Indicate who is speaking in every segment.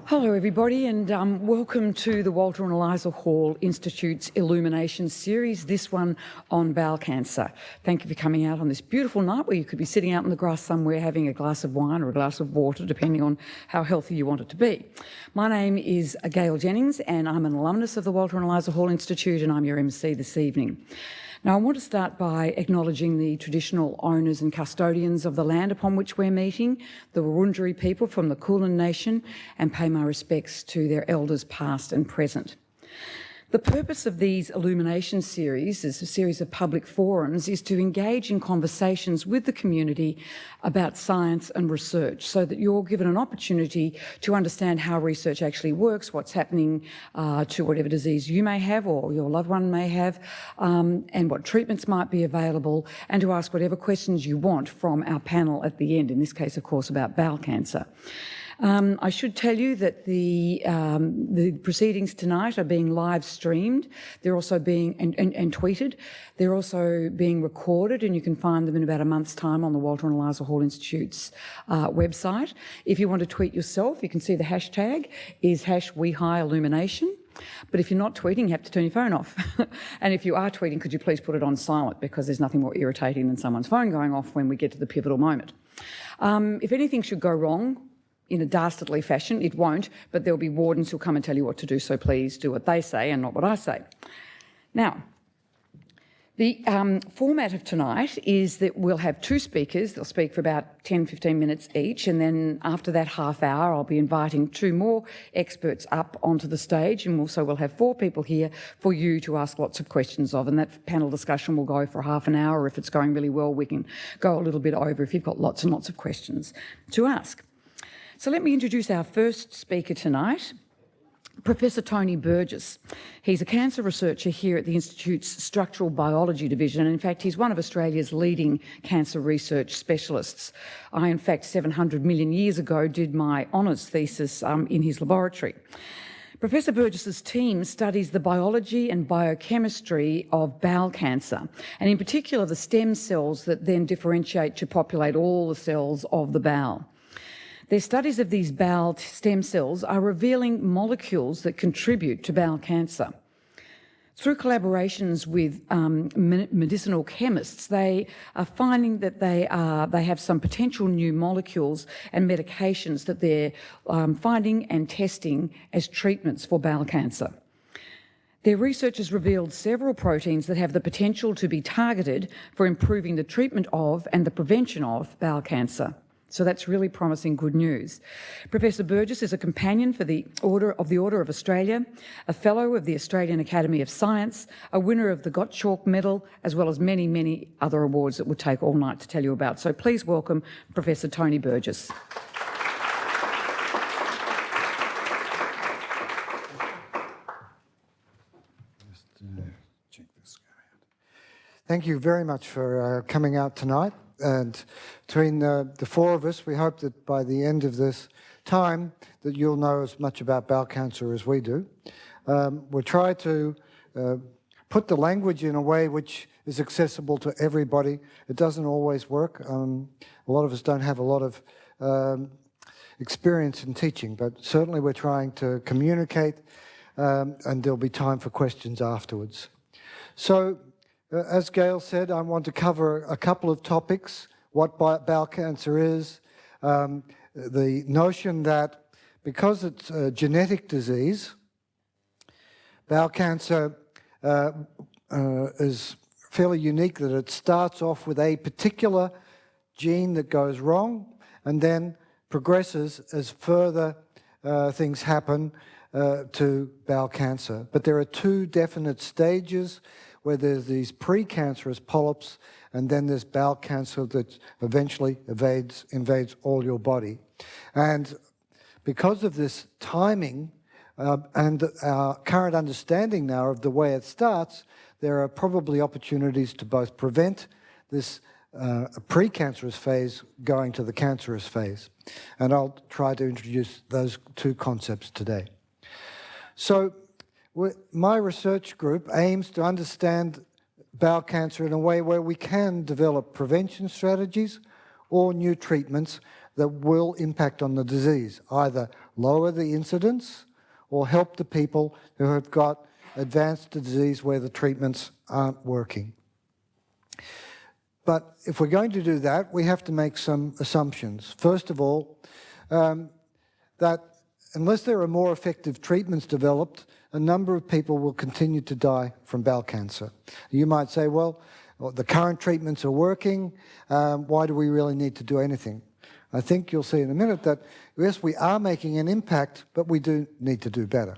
Speaker 1: Hello everybody, and welcome to the Walter and Eliza Hall Institute's Illuminating series, this one on bowel cancer. Thank you for coming out on this beautiful night where you could be sitting out in the grass somewhere having a glass of wine or a glass of water, depending on how healthy you want it to be. My name is Gail Jennings and I'm an alumnus of the Walter and Eliza Hall Institute, and I'm your MC this evening. Now, I want to start by acknowledging the traditional owners and custodians of the land upon which we're meeting, the Wurundjeri people from the Kulin Nation, and pay my respects to their elders past and present. The purpose of these Illumination series, as a series of public forums, is to engage in conversations with the community about science and research so that you're given an opportunity to understand how research actually works, what's happening to whatever disease you may have or your loved one may have, and what treatments might be available, and to ask whatever questions you want from our panel at the end, in this case, of course, about bowel cancer. I should tell you that the proceedings tonight are being live streamed. They're also being and tweeted. They're also being recorded, and you can find them in about a month's time on the Walter and Eliza Hall Institute's website. If you want to tweet yourself, you can see the hashtag is #WeHighIllumination. But if you're not tweeting, you have to turn your phone off. And if you are tweeting, could you please put it on silent, because there's nothing more irritating than someone's phone going off when we get to the pivotal moment. If anything should go wrong, in a dastardly fashion, it won't, but there'll be wardens who'll come and tell you what to do, so please do what they say and not what I say. Now, the format of tonight is that we'll have two speakers. They'll speak for about 10-15 minutes each, and then after that half hour, I'll be inviting two more experts up onto the stage, and also we'll have four people here for you to ask lots of questions of, and that panel discussion will go for half an hour. If it's going really well, we can go a little bit over if you've got lots and lots of questions to ask. So let me introduce our first speaker tonight, Professor Tony Burgess. He's a cancer researcher here at the Institute's Structural Biology Division, and in fact he's one of Australia's leading cancer research specialists. I, in fact, 700 million years ago did my honours thesis in his laboratory. Professor Burgess's team studies the biology and biochemistry of bowel cancer, and in particular the stem cells that then differentiate to populate all the cells of the bowel. Their studies of these bowel stem cells are revealing molecules that contribute to bowel cancer. Through collaborations with medicinal chemists, they are finding that they have some potential new molecules and medications that they're finding and testing as treatments for bowel cancer. Their research has revealed several proteins that have the potential to be targeted for improving the treatment of and the prevention of bowel cancer. So that's really promising good news. Professor Burgess is a companion for the Order of Australia, a fellow of the Australian Academy of Science, a winner of the Gottschalk Medal, as well as many, many other awards that would take all night to tell you about. So please welcome Professor Tony Burgess.
Speaker 2: Check this guy out. Thank you very much for coming out tonight. And between the four of us, we hope that by the end of this time that you'll know as much about bowel cancer as we do. We'll try to put the language in a way which is accessible to everybody. It doesn't always work. A lot of us don't have a lot of experience in teaching, but certainly we're trying to communicate, and there'll be time for questions afterwards. So, as Gail said, I want to cover a couple of topics: what bowel cancer is, the notion that because it's a genetic disease, bowel cancer is fairly unique, that it starts off with a particular gene that goes wrong and then progresses as further things happen to bowel cancer. But there are two definite stages, where there's these precancerous polyps, and then there's bowel cancer that eventually invades all your body. And because of this timing and our current understanding now of the way it starts, there are probably opportunities to both prevent this precancerous phase going to the cancerous phase. And I'll try to introduce those two concepts today. So, my research group aims to understand bowel cancer in a way where we can develop prevention strategies or new treatments that will impact on the disease, either lower the incidence or help the people who have got advanced disease where the treatments aren't working. But if we're going to do that, we have to make some assumptions. First of all, that unless there are more effective treatments developed, a number of people will continue to die from bowel cancer. You might say, well, the current treatments are working, why do we really need to do anything? I think you'll see in a minute that, yes, we are making an impact, but we do need to do better.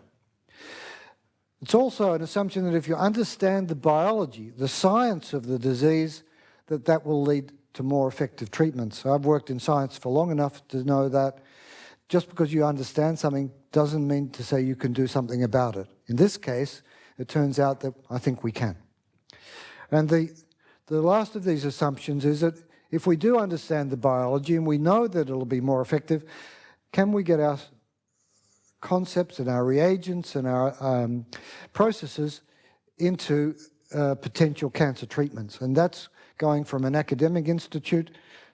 Speaker 2: It's also an assumption that if you understand the biology, the science of the disease, that will lead to more effective treatments. I've worked in science for long enough to know that just because you understand something doesn't mean to say you can do something about it. In this case, it turns out that I think we can. And the last of these assumptions is that if we do understand the biology and we know that it'll be more effective, can we get our concepts and our reagents and our processes into potential cancer treatments? And that's going from an academic institute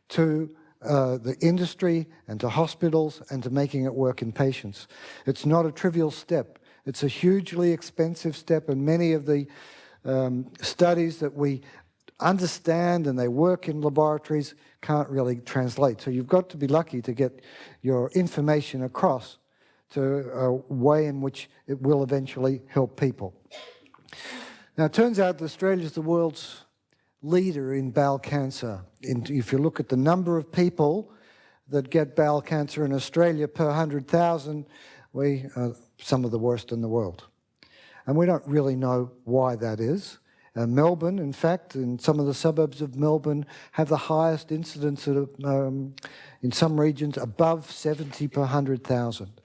Speaker 2: to the industry and to hospitals and to making it work in patients. It's not a trivial step. It's a hugely expensive step, and many of the studies that we understand and they work in laboratories can't really translate. So you've got to be lucky to get your information across to a way in which it will eventually help people. Now, it turns out that Australia is the world's leader in bowel cancer. If you look at the number of people that get bowel cancer in Australia per 100,000, we are some of the worst in the world. And we don't really know why that is. Melbourne, in fact, in some of the suburbs of Melbourne, have the highest incidence of, in some regions above 70 per 100,000.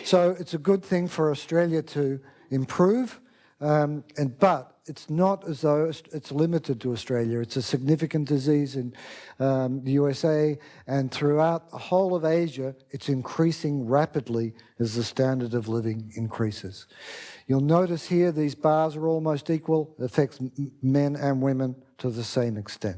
Speaker 2: So it's a good thing for Australia to improve, but it's not as though it's limited to Australia. It's a significant disease in the USA, and throughout the whole of Asia, it's increasing rapidly as the standard of living increases. You'll notice here these bars are almost equal. It affects men and women to the same extent.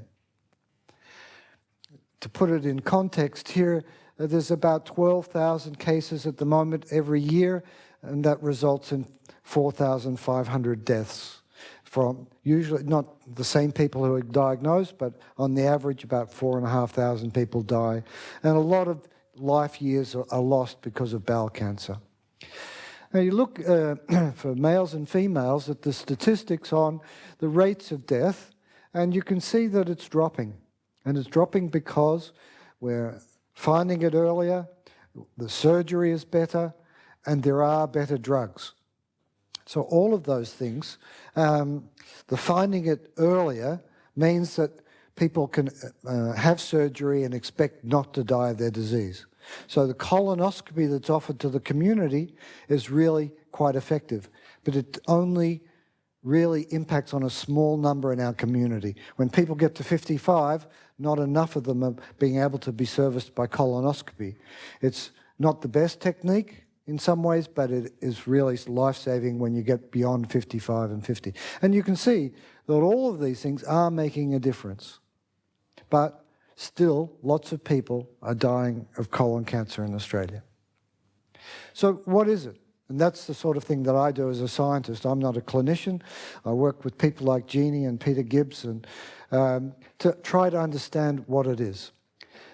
Speaker 2: To put it in context here, there's about 12,000 cases at the moment every year, and that results in 4,500 deaths from usually not the same people who are diagnosed, but on the average about 4,500 people die. And a lot of life years are lost because of bowel cancer. Now you look for males and females at the statistics on the rates of death, and you can see that it's dropping. And it's dropping because we're finding it earlier, the surgery is better, and there are better drugs. So all of those things, the finding it earlier means that people can have surgery and expect not to die of their disease. So the colonoscopy that's offered to the community is really quite effective, but it only really impacts on a small number in our community. When people get to 55, not enough of them are being able to be serviced by colonoscopy. It's not the best technique in some ways, but it is really life-saving when you get beyond 55 and 50. And you can see that all of these things are making a difference. But still, lots of people are dying of colon cancer in Australia. So what is it? And that's the sort of thing that I do as a scientist. I'm not a clinician. I work with people like Jeannie and Peter Gibbs and to try to understand what it is.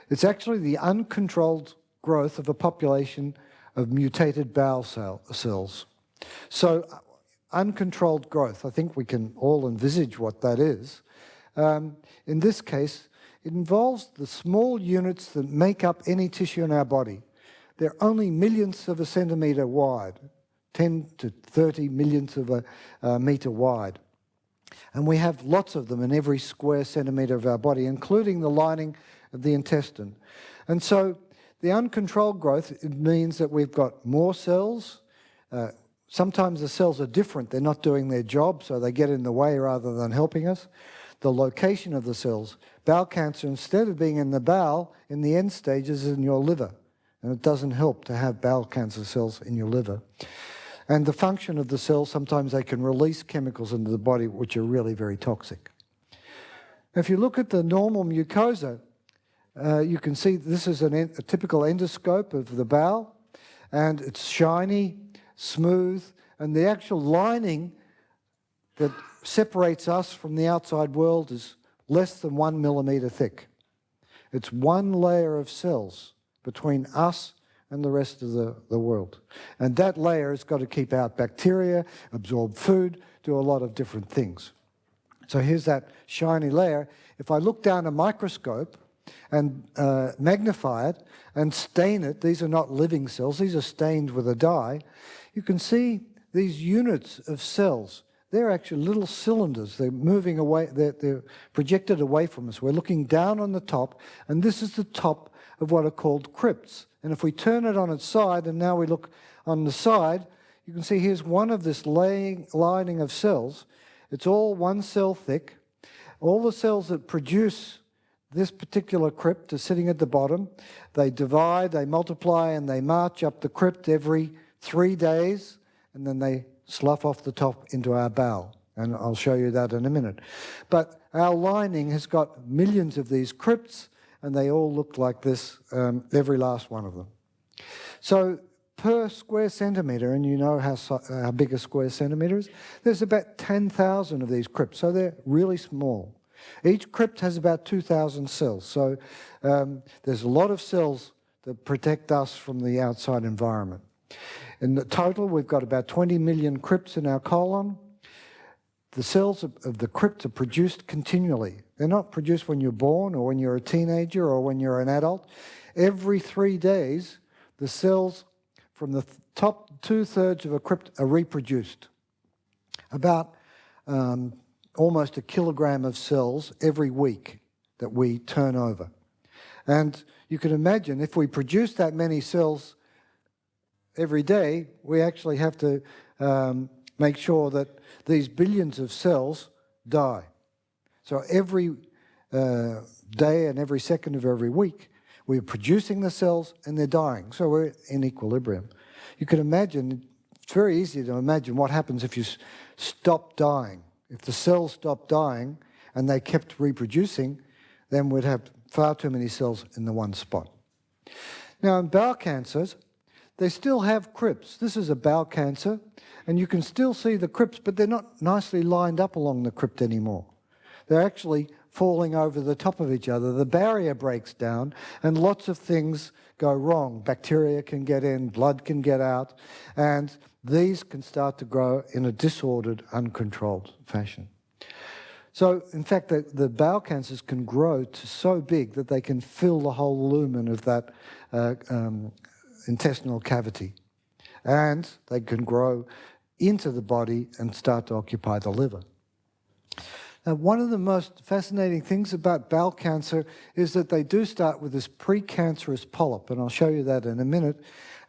Speaker 2: It's actually the uncontrolled growth of a population of mutated bowel cells. So uncontrolled growth, I think we can all envisage what that is. In this case, it involves the small units that make up any tissue in our body. They're only millionths of a centimetre wide, 10 to 30 millionths of a metre wide. And we have lots of them in every square centimetre of our body, including the lining of the intestine. And so the uncontrolled growth, it means that we've got more cells. Sometimes the cells are different. They're not doing their job, so they get in the way rather than helping us. The location of the cells. Bowel cancer, instead of being in the bowel, in the end stages is in your liver. And it doesn't help to have bowel cancer cells in your liver. And the function of the cells, sometimes they can release chemicals into the body which are really very toxic. If you look at the normal mucosa, you can see this is a typical endoscope of the bowel. and it's shiny, smooth, and the actual lining that separates us from the outside world is less than 1 millimetre thick. It's one layer of cells between us and the rest of the world. And that layer has got to keep out bacteria, absorb food, do a lot of different things. So here's that shiny layer. If I look down a microscope and magnify it and stain it, these are not living cells, these are stained with a dye, you can see these units of cells. They're actually little cylinders. They're moving away, they're projected away from us. We're looking down on the top, and this is the top of what are called crypts. And if we turn it on its side, and now we look on the side, you can see here's one of this lining of cells. It's all one cell thick. All the cells that produce this particular crypt are sitting at the bottom. They divide, they multiply, and they march up the crypt every 3 days, and then they slough off the top into our bowel. And I'll show you that in a minute. But our lining has got millions of these crypts, and they all look like this, every last one of them. So per square centimetre, and you know how big a square centimetre is, there's about 10,000 of these crypts, so they're really small. Each crypt has about 2,000 cells, so there's a lot of cells that protect us from the outside environment. In the total, we've got about 20 million crypts in our colon. The cells of the crypt are produced continually. They're not produced when you're born or when you're a teenager or when you're an adult. Every 3 days, the cells from the top 2/3 of a crypt are reproduced. About almost 1 kilogram of cells every week that we turn over. And you can imagine if we produce that many cells every day, we actually have to make sure that these billions of cells die. So every day and every second of every week, we're producing the cells and they're dying. So we're in equilibrium. You can imagine, it's very easy to imagine what happens if you stop dying. If the cells stopped dying and they kept reproducing, then we'd have far too many cells in the one spot. Now in bowel cancers, they still have crypts. This is a bowel cancer, and you can still see the crypts, but they're not nicely lined up along the crypt anymore. They're actually falling over the top of each other. The barrier breaks down, and lots of things go wrong. Bacteria can get in, blood can get out, and these can start to grow in a disordered, uncontrolled fashion. So, in fact, the bowel cancers can grow to so big that they can fill the whole lumen of that intestinal cavity, and they can grow into the body and start to occupy the liver. Now, one of the most fascinating things about bowel cancer is that they do start with this precancerous polyp, and I'll show you that in a minute,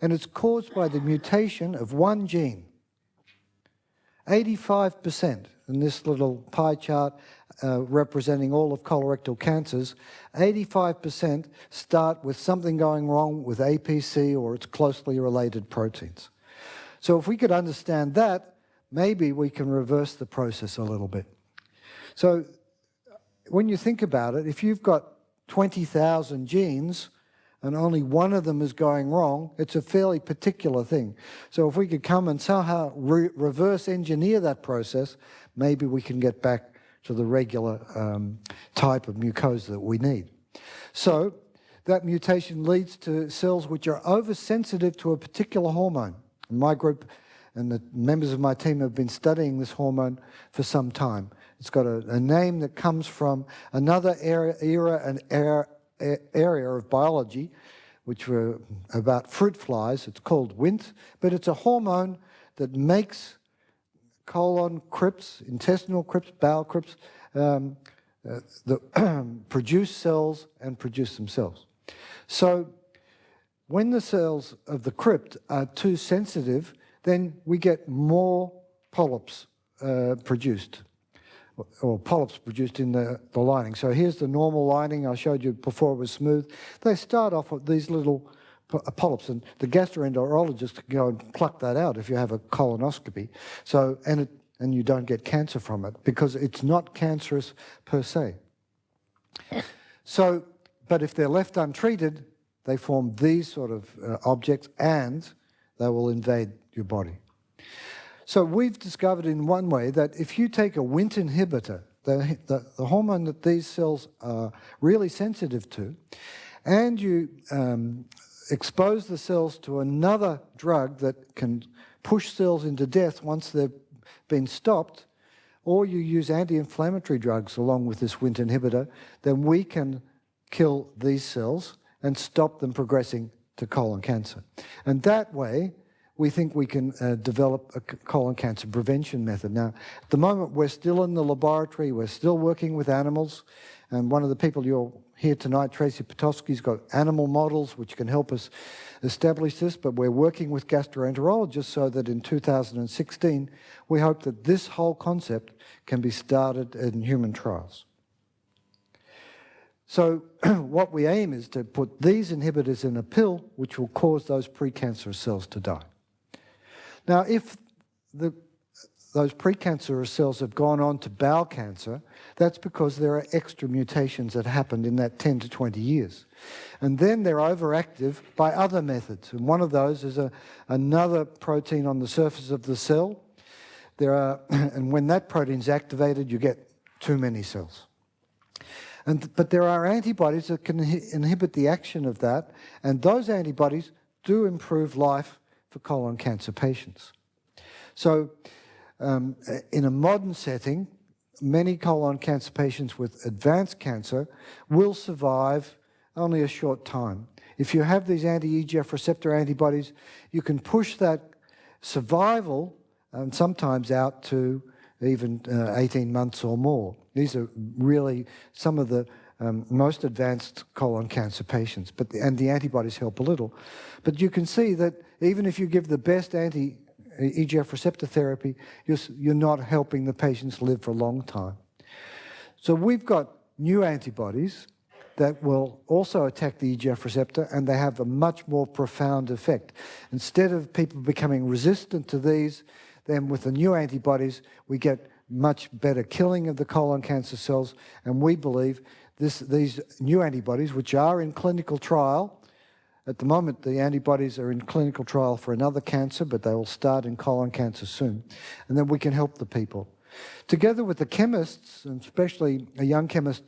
Speaker 2: and it's caused by the mutation of one gene. 85% in this little pie chart representing all of colorectal cancers, 85% start with something going wrong with APC or its closely related proteins. So if we could understand that, maybe we can reverse the process a little bit. So when you think about it, if you've got 20,000 genes and only one of them is going wrong, it's a fairly particular thing. So if we could come and somehow reverse engineer that process, maybe we can get back to the regular type of mucosa that we need. So that mutation leads to cells which are oversensitive to a particular hormone. My group and the members of my team have been studying this hormone for some time. It's got a name that comes from another area of biology, which were about fruit flies. It's called Wnt, but it's a hormone that makes colon crypts, intestinal crypts, bowel crypts, that produce cells and produce themselves. So when the cells of the crypt are too sensitive, then we get more polyps produced, or polyps produced in the lining. So here's the normal lining I showed you before it was smooth. They start off with these little polyps, and the gastroenterologist can go and pluck that out if you have a colonoscopy. So, and you don't get cancer from it because it's not cancerous per se. So, but if they're left untreated, they form these sort of objects, and they will invade your body. So we've discovered in one way that if you take a Wnt inhibitor, the hormone that these cells are really sensitive to, and you expose the cells to another drug that can push cells into death once they've been stopped, or you use anti-inflammatory drugs along with this Wnt inhibitor, then we can kill these cells and stop them progressing to colon cancer. And that way, we think we can develop a colon cancer prevention method. Now, at the moment, we're still in the laboratory, we're still working with animals, and one of the people you'll hear tonight, Tracy Potosky's got animal models which can help us establish this, but we're working with gastroenterologists so that in 2016, we hope that this whole concept can be started in human trials. So what we aim is to put these inhibitors in a pill which will cause those precancerous cells to die. Now, if those precancerous cells have gone on to bowel cancer, that's because there are extra mutations that happened in that 10 to 20 years. And then they're overactive by other methods. And one of those is another protein on the surface of the cell. And when that protein's activated, you get too many cells. But there are antibodies that can inhibit the action of that, and those antibodies do improve life for colon cancer patients. So in a modern setting, many colon cancer patients with advanced cancer will survive only a short time. If you have these anti-EGF receptor antibodies, you can push that survival sometimes out to even 18 months or more. These are really some of the most advanced colon cancer patients, and the antibodies help a little. But you can see that even if you give the best anti-EGF receptor therapy, you're not helping the patients live for a long time. So we've got new antibodies that will also attack the EGF receptor, and they have a much more profound effect. Instead of people becoming resistant to these, then with the new antibodies, we get much better killing of the colon cancer cells, and we believe these new antibodies, which are in clinical trial, at the moment the antibodies are in clinical trial for another cancer, but they will start in colon cancer soon, and then we can help the people. Together with the chemists, and especially a young chemist,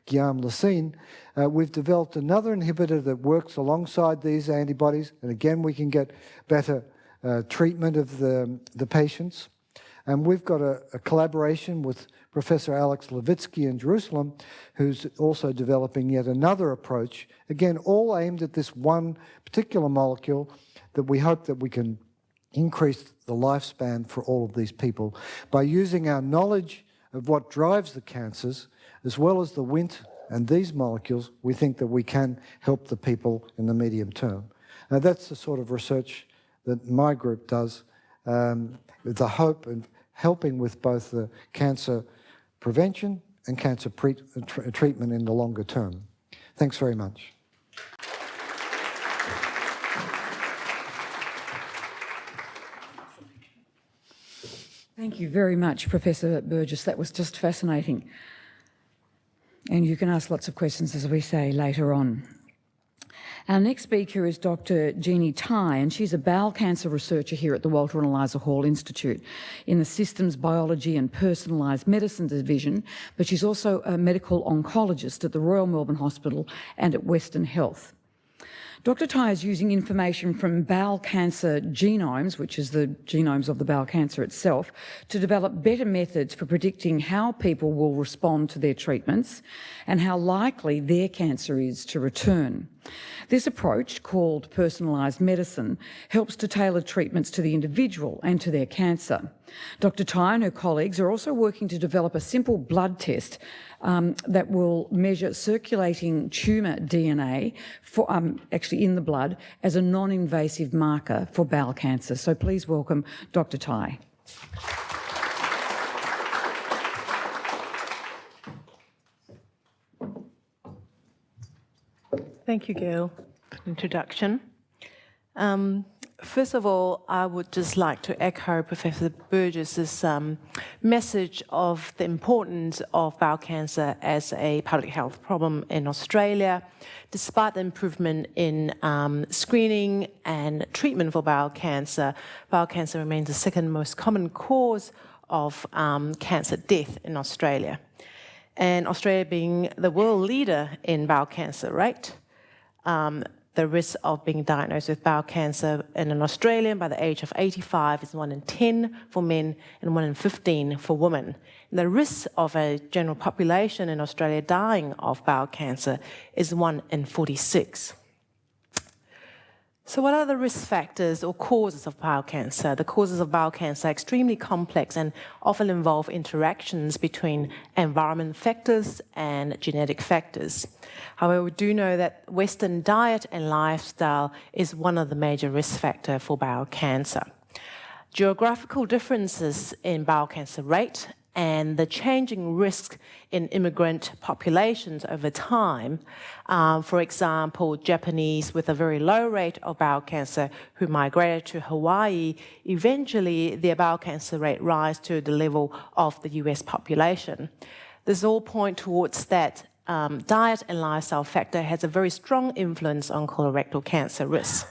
Speaker 2: Guillaume Lessine, we've developed another inhibitor that works alongside these antibodies, and again we can get better treatment of the patients. And we've got a collaboration with Professor Alex Levitsky in Jerusalem, who's also developing yet another approach, again, all aimed at this one particular molecule that we hope that we can increase the lifespan for all of these people by using our knowledge of what drives the cancers, as well as the Wnt and these molecules. We think that we can help the people in the medium term. Now, that's the sort of research that my group does, with the hope of helping with both the cancer prevention and cancer treatment in the longer term. Thanks very much.
Speaker 1: Thank you very much, Professor Burgess. That was just fascinating. And you can ask lots of questions, as we say, later on. Our next speaker is Dr. Jeannie Tai, and she's a bowel cancer researcher here at the Walter and Eliza Hall Institute in the Systems Biology and Personalised Medicine Division, but she's also a medical oncologist at the Royal Melbourne Hospital and at Western Health. Dr. Tai is using information from bowel cancer genomes, which is the genomes of the bowel cancer itself, to develop better methods for predicting how people will respond to their treatments and how likely their cancer is to return. This approach, called personalised medicine, helps to tailor treatments to the individual and to their cancer. Dr. Tai and her colleagues are also working to develop a simple blood test that will measure circulating tumour DNA for, actually in the blood as a non-invasive marker for bowel cancer. So please welcome Dr. Tai.
Speaker 3: Thank you, Gail, for the introduction. First of all, I would just like to echo Professor Burgess's message of the importance of bowel cancer as a public health problem in Australia. Despite the improvement in screening and treatment for bowel cancer remains the second most common cause of cancer death in Australia. And Australia being the world leader in bowel cancer rate, the risk of being diagnosed with bowel cancer in an Australian by the age of 85 is 1 in 10 for men and 1 in 15 for women. And the risk of a general population in Australia dying of bowel cancer is 1 in 46. So what are the risk factors or causes of bowel cancer? The causes of bowel cancer are extremely complex and often involve interactions between environment factors and genetic factors. However, we do know that Western diet and lifestyle is one of the major risk factors for bowel cancer. Geographical differences in bowel cancer rate and the changing risk in immigrant populations over time. For example, Japanese with a very low rate of bowel cancer who migrated to Hawaii, eventually their bowel cancer rate rise to the level of the US population. This all point towards that diet and lifestyle factor has a very strong influence on colorectal cancer risk.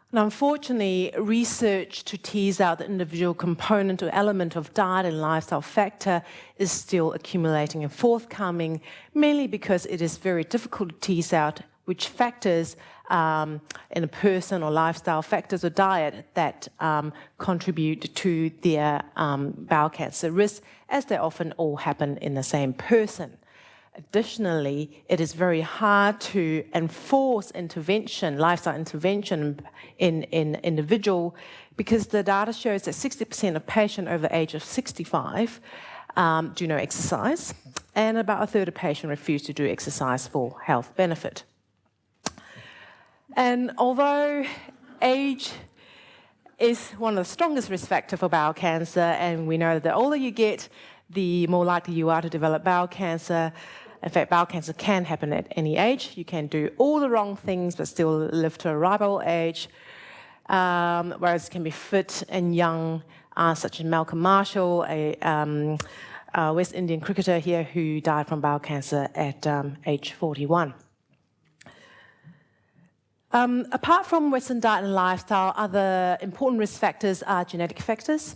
Speaker 3: And unfortunately, research to tease out the individual component or element of diet and lifestyle factor is still accumulating and forthcoming, mainly because it is very difficult to tease out which factors in a person or lifestyle factors or diet that contribute to their bowel cancer risk, as they often all happen in the same person. Additionally, it is very hard to enforce intervention, lifestyle intervention in individual, because the data shows that 60% of patients over the age of 65 do no exercise, and about a third of patients refuse to do exercise for health benefit. And although age is one of the strongest risk factors for bowel cancer, and we know that the older you get, the more likely you are to develop bowel cancer. In fact, bowel cancer can happen at any age. You can do all the wrong things but still live to a ripe old age, whereas it can be fit and young, such as Malcolm Marshall, a West Indian cricketer here who died from bowel cancer at age 41. Apart from Western diet and lifestyle, other important risk factors are genetic factors,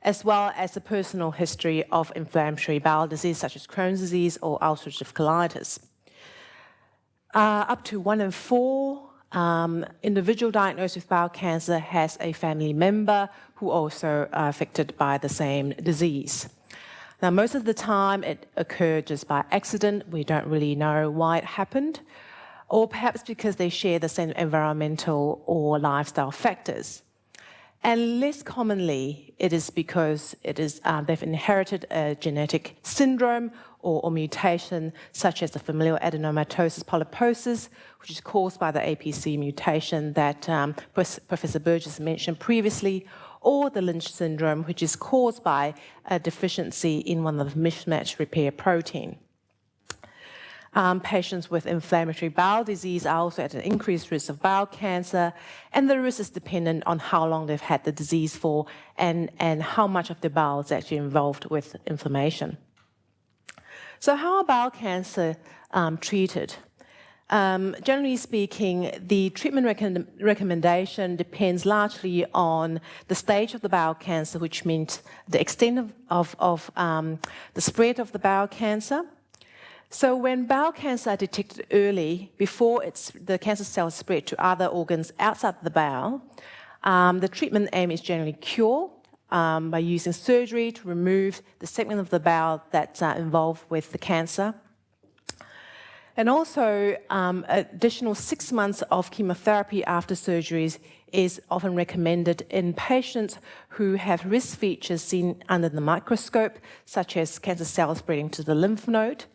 Speaker 3: as well as a personal history of inflammatory bowel disease such as Crohn's disease or ulcerative colitis. Up to 1 in 4 individual diagnosed with bowel cancer has a family member who also are affected by the same disease. Now, most of the time it occurred just by accident. We don't really know why it happened, or perhaps because they share the same environmental or lifestyle factors. And less commonly, it is because they've inherited a genetic syndrome or mutation, such as the familial adenomatosis polyposis, which is caused by the APC mutation that Professor Burgess mentioned previously, or the Lynch syndrome, which is caused by a deficiency in one of the mismatch repair protein. Patients with inflammatory bowel disease are also at an increased risk of bowel cancer, and the risk is dependent on how long they've had the disease for and how much of the bowel is actually involved with inflammation. So how are bowel cancer treated? Generally speaking, the treatment recommendation depends largely on the stage of the bowel cancer, which means the extent of the spread of the bowel cancer. So when bowel cancer are detected early, before the cancer cells spread to other organs outside the bowel, the treatment aim is generally cure by using surgery to remove the segment of the bowel that's involved with the cancer. And also, additional 6 months of chemotherapy after surgeries is often recommended in patients who have risk features seen under the microscope, such as cancer cells spreading to the lymph node.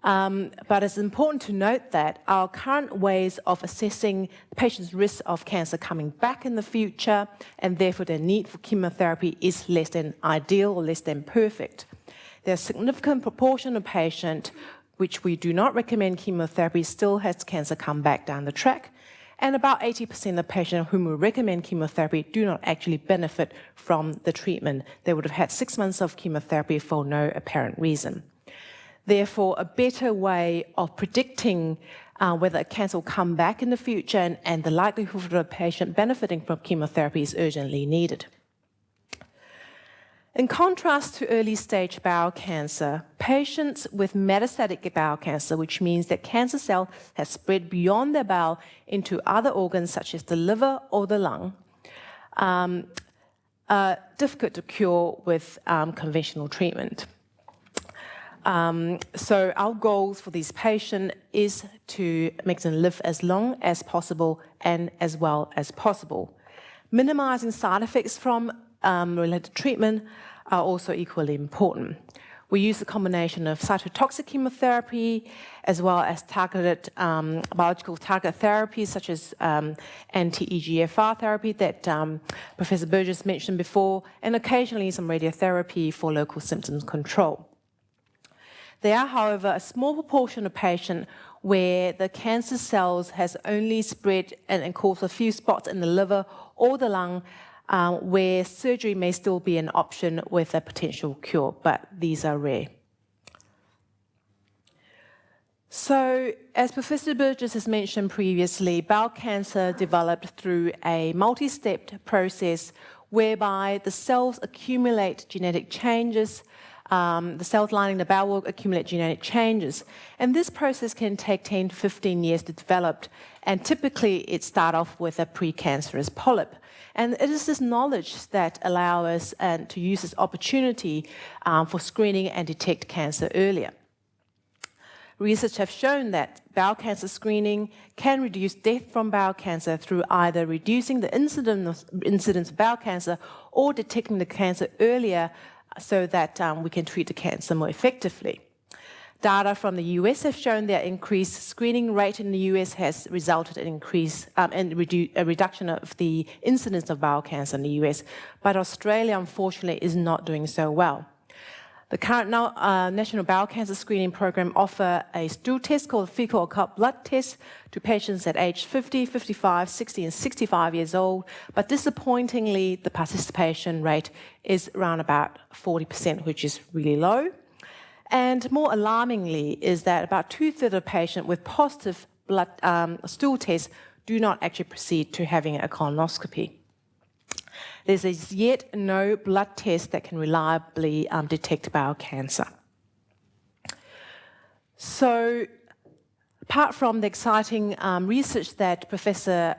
Speaker 3: But it's important to note that our current ways of assessing the patient's risk of cancer coming back in the future, and therefore their need for chemotherapy, is less than ideal or less than perfect. There's a significant proportion of patients which we do not recommend chemotherapy still has cancer come back down the track, and about 80% of patients whom we recommend chemotherapy do not actually benefit from the treatment. They would have had 6 months of chemotherapy for no apparent reason. Therefore, a better way of predicting whether a cancer will come back in the future and the likelihood of a patient benefiting from chemotherapy is urgently needed. In contrast to early-stage bowel cancer, patients with metastatic bowel cancer, which means that cancer cell has spread beyond the bowel into other organs such as the liver or the lung, are difficult to cure with conventional treatment. So our goals for these patients is to make them live as long as possible and as well as possible. Minimizing side effects from related treatment are also equally important. We use a combination of cytotoxic chemotherapy as well as targeted biological target therapies such as anti-EGFR therapy that Professor Burgess mentioned before, and occasionally some radiotherapy for local symptom control. There are, however, a small proportion of patients where the cancer cells has only spread and caused a few spots in the liver or the lung, where surgery may still be an option with a potential cure, but these are rare. So, as Professor Burgess has mentioned previously, bowel cancer developed through a multi-stepped process whereby the cells accumulate genetic changes. The cells lining the bowel will accumulate genetic changes. And this process can take 10 to 15 years to develop. And typically, it starts off with a precancerous polyp. And it is this knowledge that allows us to use this opportunity for screening and detect cancer earlier. Research have shown that bowel cancer screening can reduce death from bowel cancer through either reducing the incidence of bowel cancer or detecting the cancer earlier so that we can treat the cancer more effectively. Data from the US have shown that increased screening rate in the US has resulted in a reduction of the incidence of bowel cancer in the US, but Australia, unfortunately, is not doing so well. The current National Bowel Cancer Screening Program offers a stool test called fecal occult blood test to patients at age 50, 55, 60 and 65 years old, but disappointingly, the participation rate is around about 40%, which is really low. And more alarmingly is that about 2/3 of patients with positive blood stool tests do not actually proceed to having a colonoscopy. There is yet no blood test that can reliably detect bowel cancer. So, apart from the exciting research that Professor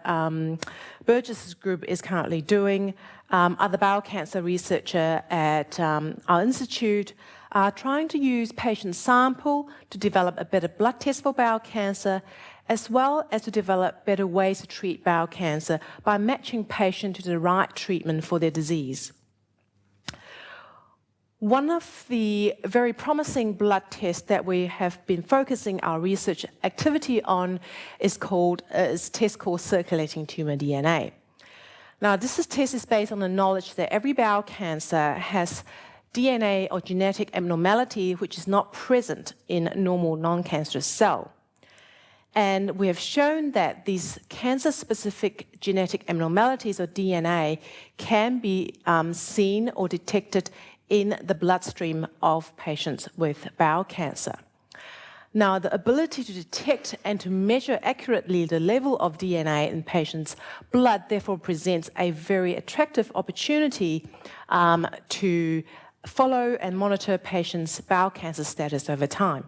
Speaker 3: Burgess's group is currently doing, other bowel cancer researcher at our institute are trying to use patient sample to develop a better blood test for bowel cancer, as well as to develop better ways to treat bowel cancer by matching patients to the right treatment for their disease. One of the very promising blood tests that we have been focusing our research activity on is a test called circulating tumor DNA. Now, this test is based on the knowledge that every bowel cancer has DNA or genetic abnormality which is not present in normal non-cancerous cell. And we have shown that these cancer-specific genetic abnormalities, or DNA, can be seen or detected in the bloodstream of patients with bowel cancer. Now, the ability to detect and to measure accurately the level of DNA in patients' blood therefore presents a very attractive opportunity to follow and monitor patients' bowel cancer status over time.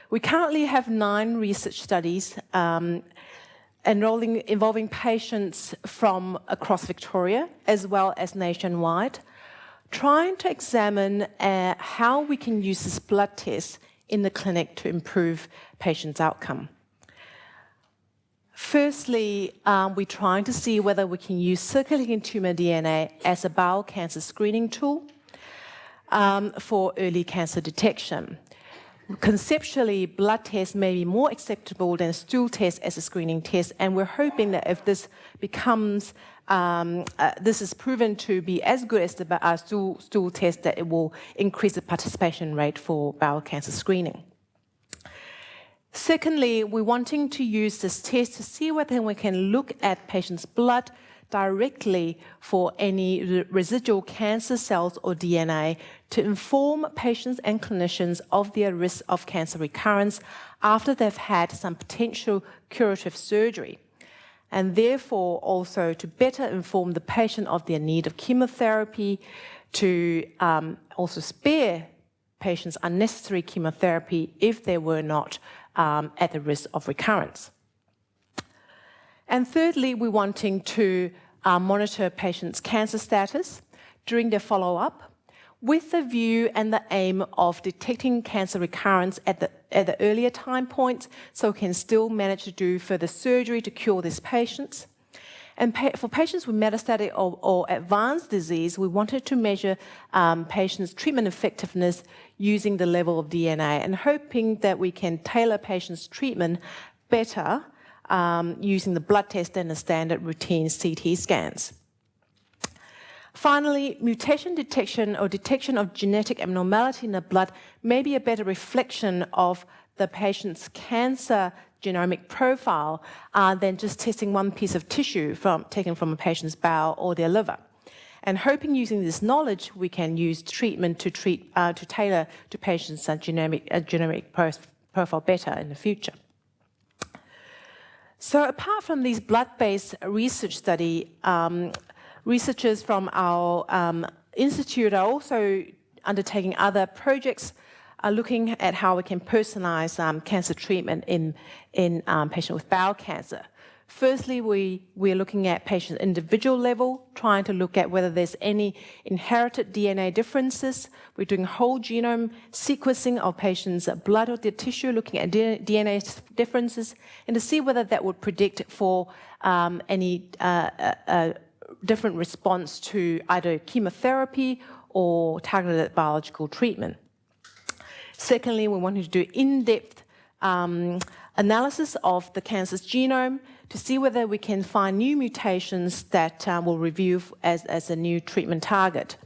Speaker 3: We currently have 9 research studies involving patients from across Victoria as well as nationwide, trying to examine how we can use this blood test in the clinic to improve patients' outcome. Firstly, we're trying to see whether we can use circulating tumor DNA as a bowel cancer screening tool for early cancer detection. Conceptually, blood tests may be more acceptable than stool tests as a screening test, and we're hoping that if this becomes, this is proven to be as good as the stool test, that it will increase the participation rate for bowel cancer screening. Secondly, we're wanting to use this test to see whether we can look at patients' blood directly for any residual cancer cells or DNA to inform patients and clinicians of their risk of cancer recurrence after they've had some potential curative surgery, and therefore also to better inform the patient of their need of chemotherapy, to also spare patients unnecessary chemotherapy if they were not at the risk of recurrence. And thirdly, we're wanting to monitor patients' cancer status during their follow-up with the view and the aim of detecting cancer recurrence at the earlier time points, so we can still manage to do further surgery to cure these patients. And for patients with metastatic or advanced disease, we wanted to measure patients' treatment effectiveness using the level of DNA and hoping that we can tailor patients' treatment better using the blood test and the standard routine CT scans. Finally, mutation detection or detection of genetic abnormality in the blood may be a better reflection of the patient's cancer genomic profile than just testing one piece of tissue taken from a patient's bowel or their liver. And hoping using this knowledge, we can use treatment to tailor to patients' genomic profile better in the future. So apart from these blood-based research study, researchers from our institute are also undertaking other projects looking at how we can personalize cancer treatment in patients with bowel cancer. Firstly, we're looking at patient individual level, trying to look at whether there's any inherited DNA differences. We're doing whole genome sequencing of patients' blood or their tissue, looking at DNA differences, and to see whether that would predict for any different response to either chemotherapy or targeted biological treatment. Secondly, we wanted to do in-depth analysis of the cancer's genome to see whether we can find new mutations that will review as a new treatment target.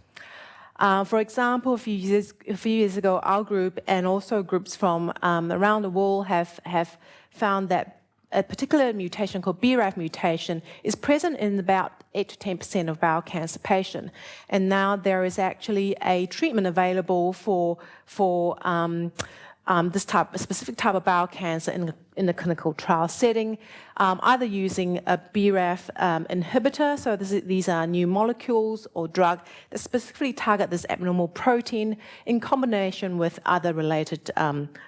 Speaker 3: For example, a few years ago, our group and also groups from around the world have found that a particular mutation called BRAF mutation is present in about 8 to 10% of bowel cancer patients. And now there is actually a treatment available for this specific type of bowel cancer in the clinical trial setting, either using a BRAF inhibitor, so these are new molecules or drug that specifically target this abnormal protein in combination with other related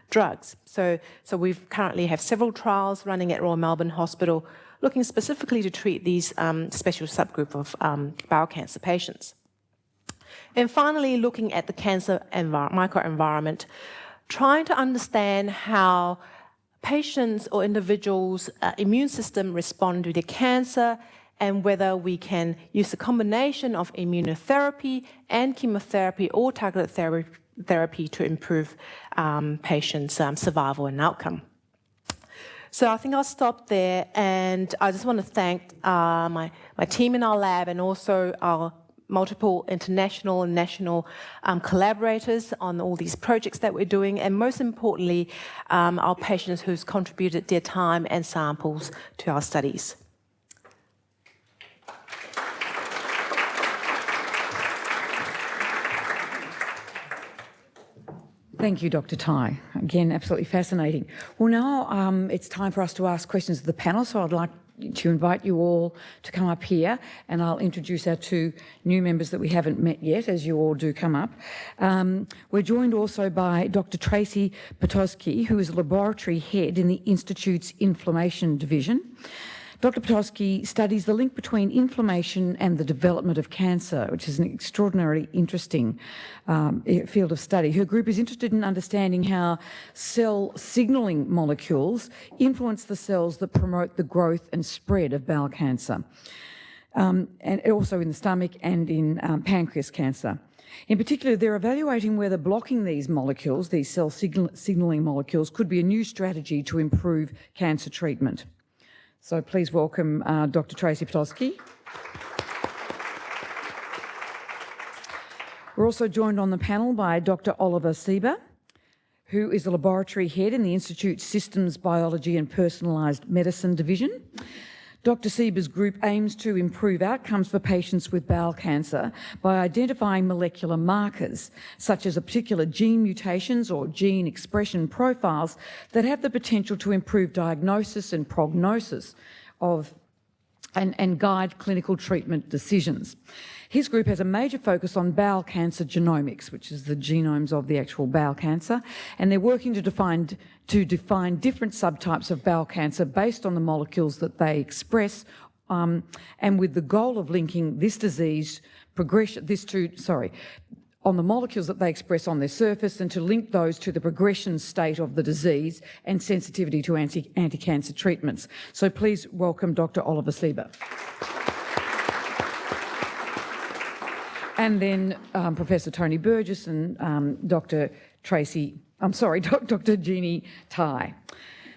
Speaker 3: drugs. So we currently have several trials running at Royal Melbourne Hospital looking specifically to treat these special subgroup of bowel cancer patients. And finally, looking at the cancer microenvironment, trying to understand how patients or individuals' immune system respond to the cancer and whether we can use a combination of immunotherapy and chemotherapy or targeted therapy to improve patients' survival and outcome. So I think I'll stop there, and I just want to thank my team in our lab and also our multiple international and national collaborators on all these projects that we're doing, and most importantly, our patients who's contributed their time and samples to our studies.
Speaker 1: Thank you, Dr. Tai. Again, absolutely fascinating. Well, now it's time for us to ask questions of the panel, so I'd like to invite you all to come up here, and I'll introduce our two new members that we haven't met yet, as you all do come up. We're joined also by Dr. Tracy Potosky, who is laboratory head in the Institute's Inflammation Division. Dr. Potosky studies the link between inflammation and the development of cancer, which is an extraordinarily interesting field of study. Her group is interested in understanding how cell signalling molecules influence the cells that promote the growth and spread of bowel cancer, and also in the stomach and in pancreas cancer. In particular, they're evaluating whether blocking these molecules, these cell signalling molecules, could be a new strategy to improve cancer treatment. So please welcome Dr. Tracy Potosky. We're also joined on the panel by Dr. Oliver Sieber, who is the laboratory head in the Institute's Systems Biology and Personalised Medicine Division. Dr. Sieber's group aims to improve outcomes for patients with bowel cancer by identifying molecular markers, such as a particular gene mutations or gene expression profiles that have the potential to improve diagnosis and prognosis of and guide clinical treatment decisions. His group has a major focus on bowel cancer genomics, which is the genomes of the actual bowel cancer, and they're working to define different subtypes of bowel cancer based on the molecules that they express, and with the goal of linking this disease progression, on the molecules that they express on their surface, and to link those to the progression state of the disease and sensitivity to anti-cancer treatments. So please welcome Dr. Oliver Sieber. And then Professor Tony Burgess and Dr. Jeannie Tai.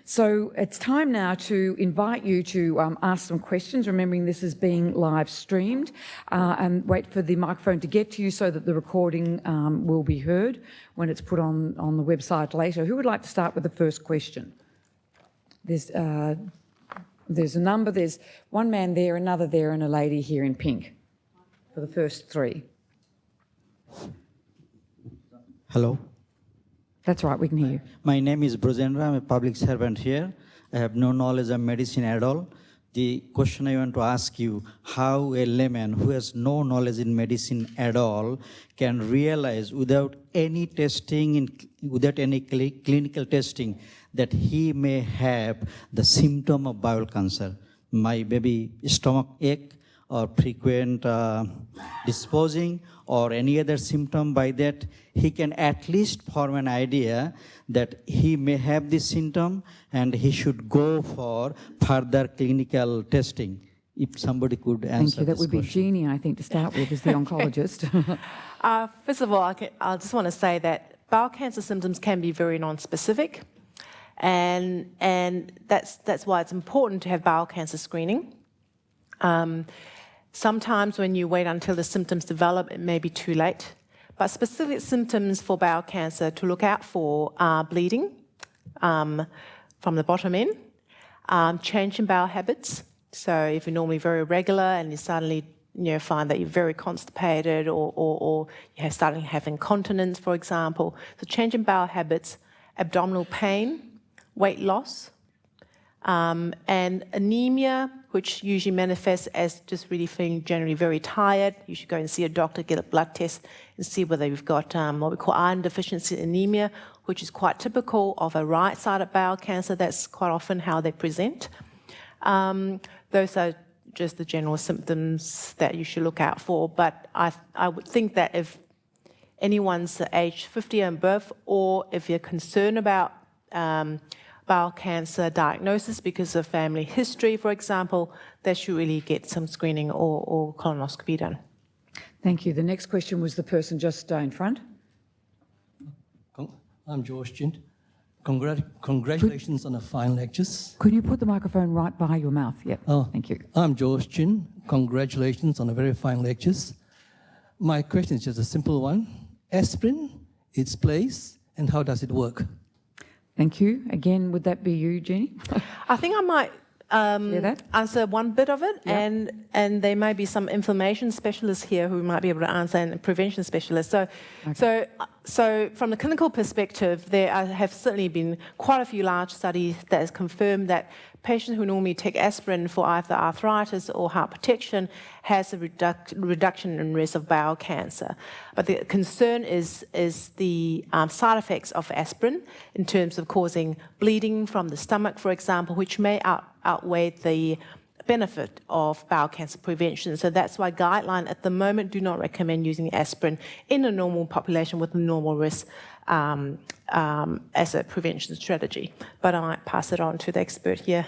Speaker 1: So it's time now to invite you to ask some questions, remembering this is being live streamed, and wait for the microphone to get to you so that the recording will be heard when it's put on the website later. Who would like to start with the first question? There's a number, there's one man there, another there, and a lady here in pink for the first three.
Speaker 4: Hello.
Speaker 1: That's right, we can hear you.
Speaker 4: My name is Brojendra. I'm a public servant here. I have no knowledge of medicine at all. The question I want to ask you, how a layman who has no knowledge in medicine at all can realize without any testing, without any clinical testing, that he may have the symptom of bowel cancer, maybe stomach ache or frequent disposing or any other symptom. By that, he can at least form an idea that he may have this symptom and he should go for further clinical testing. If somebody could answer
Speaker 1: Thank you. That would be
Speaker 4: question.
Speaker 1: Jeannie, I think, to start with, as the oncologist.
Speaker 3: First of all, I just want to say that bowel cancer symptoms can be very non-specific, and that's why it's important to have bowel cancer screening. Sometimes when you wait until the symptoms develop, it may be too late. But specific symptoms for bowel cancer to look out for are bleeding from the bottom in, change in bowel habits. So if you're normally very regular and you suddenly find that you're very constipated, or you starting to have incontinence, for example. So change in bowel habits, abdominal pain, weight loss, and anemia, which usually manifests as just really feeling generally very tired. You should go and see a doctor, get a blood test, and see whether you've got what we call iron deficiency anemia, which is quite typical of a right-sided bowel cancer. That's quite often how they present. Those are just the general symptoms that you should look out for. But I would think that if anyone's age 50 and above, or if you're concerned about bowel cancer diagnosis because of family history, for example, they should really get some screening or colonoscopy done.
Speaker 1: Thank you. The next question was the person just in front.
Speaker 5: I'm George Jint. Congratulations on the fine lectures.
Speaker 1: Could you put the microphone right by your mouth? Yep.
Speaker 5: Oh,
Speaker 1: thank you.
Speaker 5: I'm George Jin. Congratulations on the very fine lectures. My question is just a simple one. Aspirin, its place, and how does it work?
Speaker 1: Thank you. Again, would that be you, Jeannie?
Speaker 3: I think I might answer one bit of it,
Speaker 1: Yep.
Speaker 3: and there may be some inflammation specialists here who might be able to answer, and prevention specialists. So from the clinical perspective, there have certainly been quite a few large studies that has confirmed that patients who normally take aspirin for either arthritis or heart protection has a reduction in risk of bowel cancer. But the concern is the side effects of aspirin in terms of causing bleeding from the stomach, for example, which may outweigh the benefit of bowel cancer prevention. So that's why guidelines at the moment do not recommend using aspirin in a normal population with a normal risk as a prevention strategy. But I might pass it on to the expert here.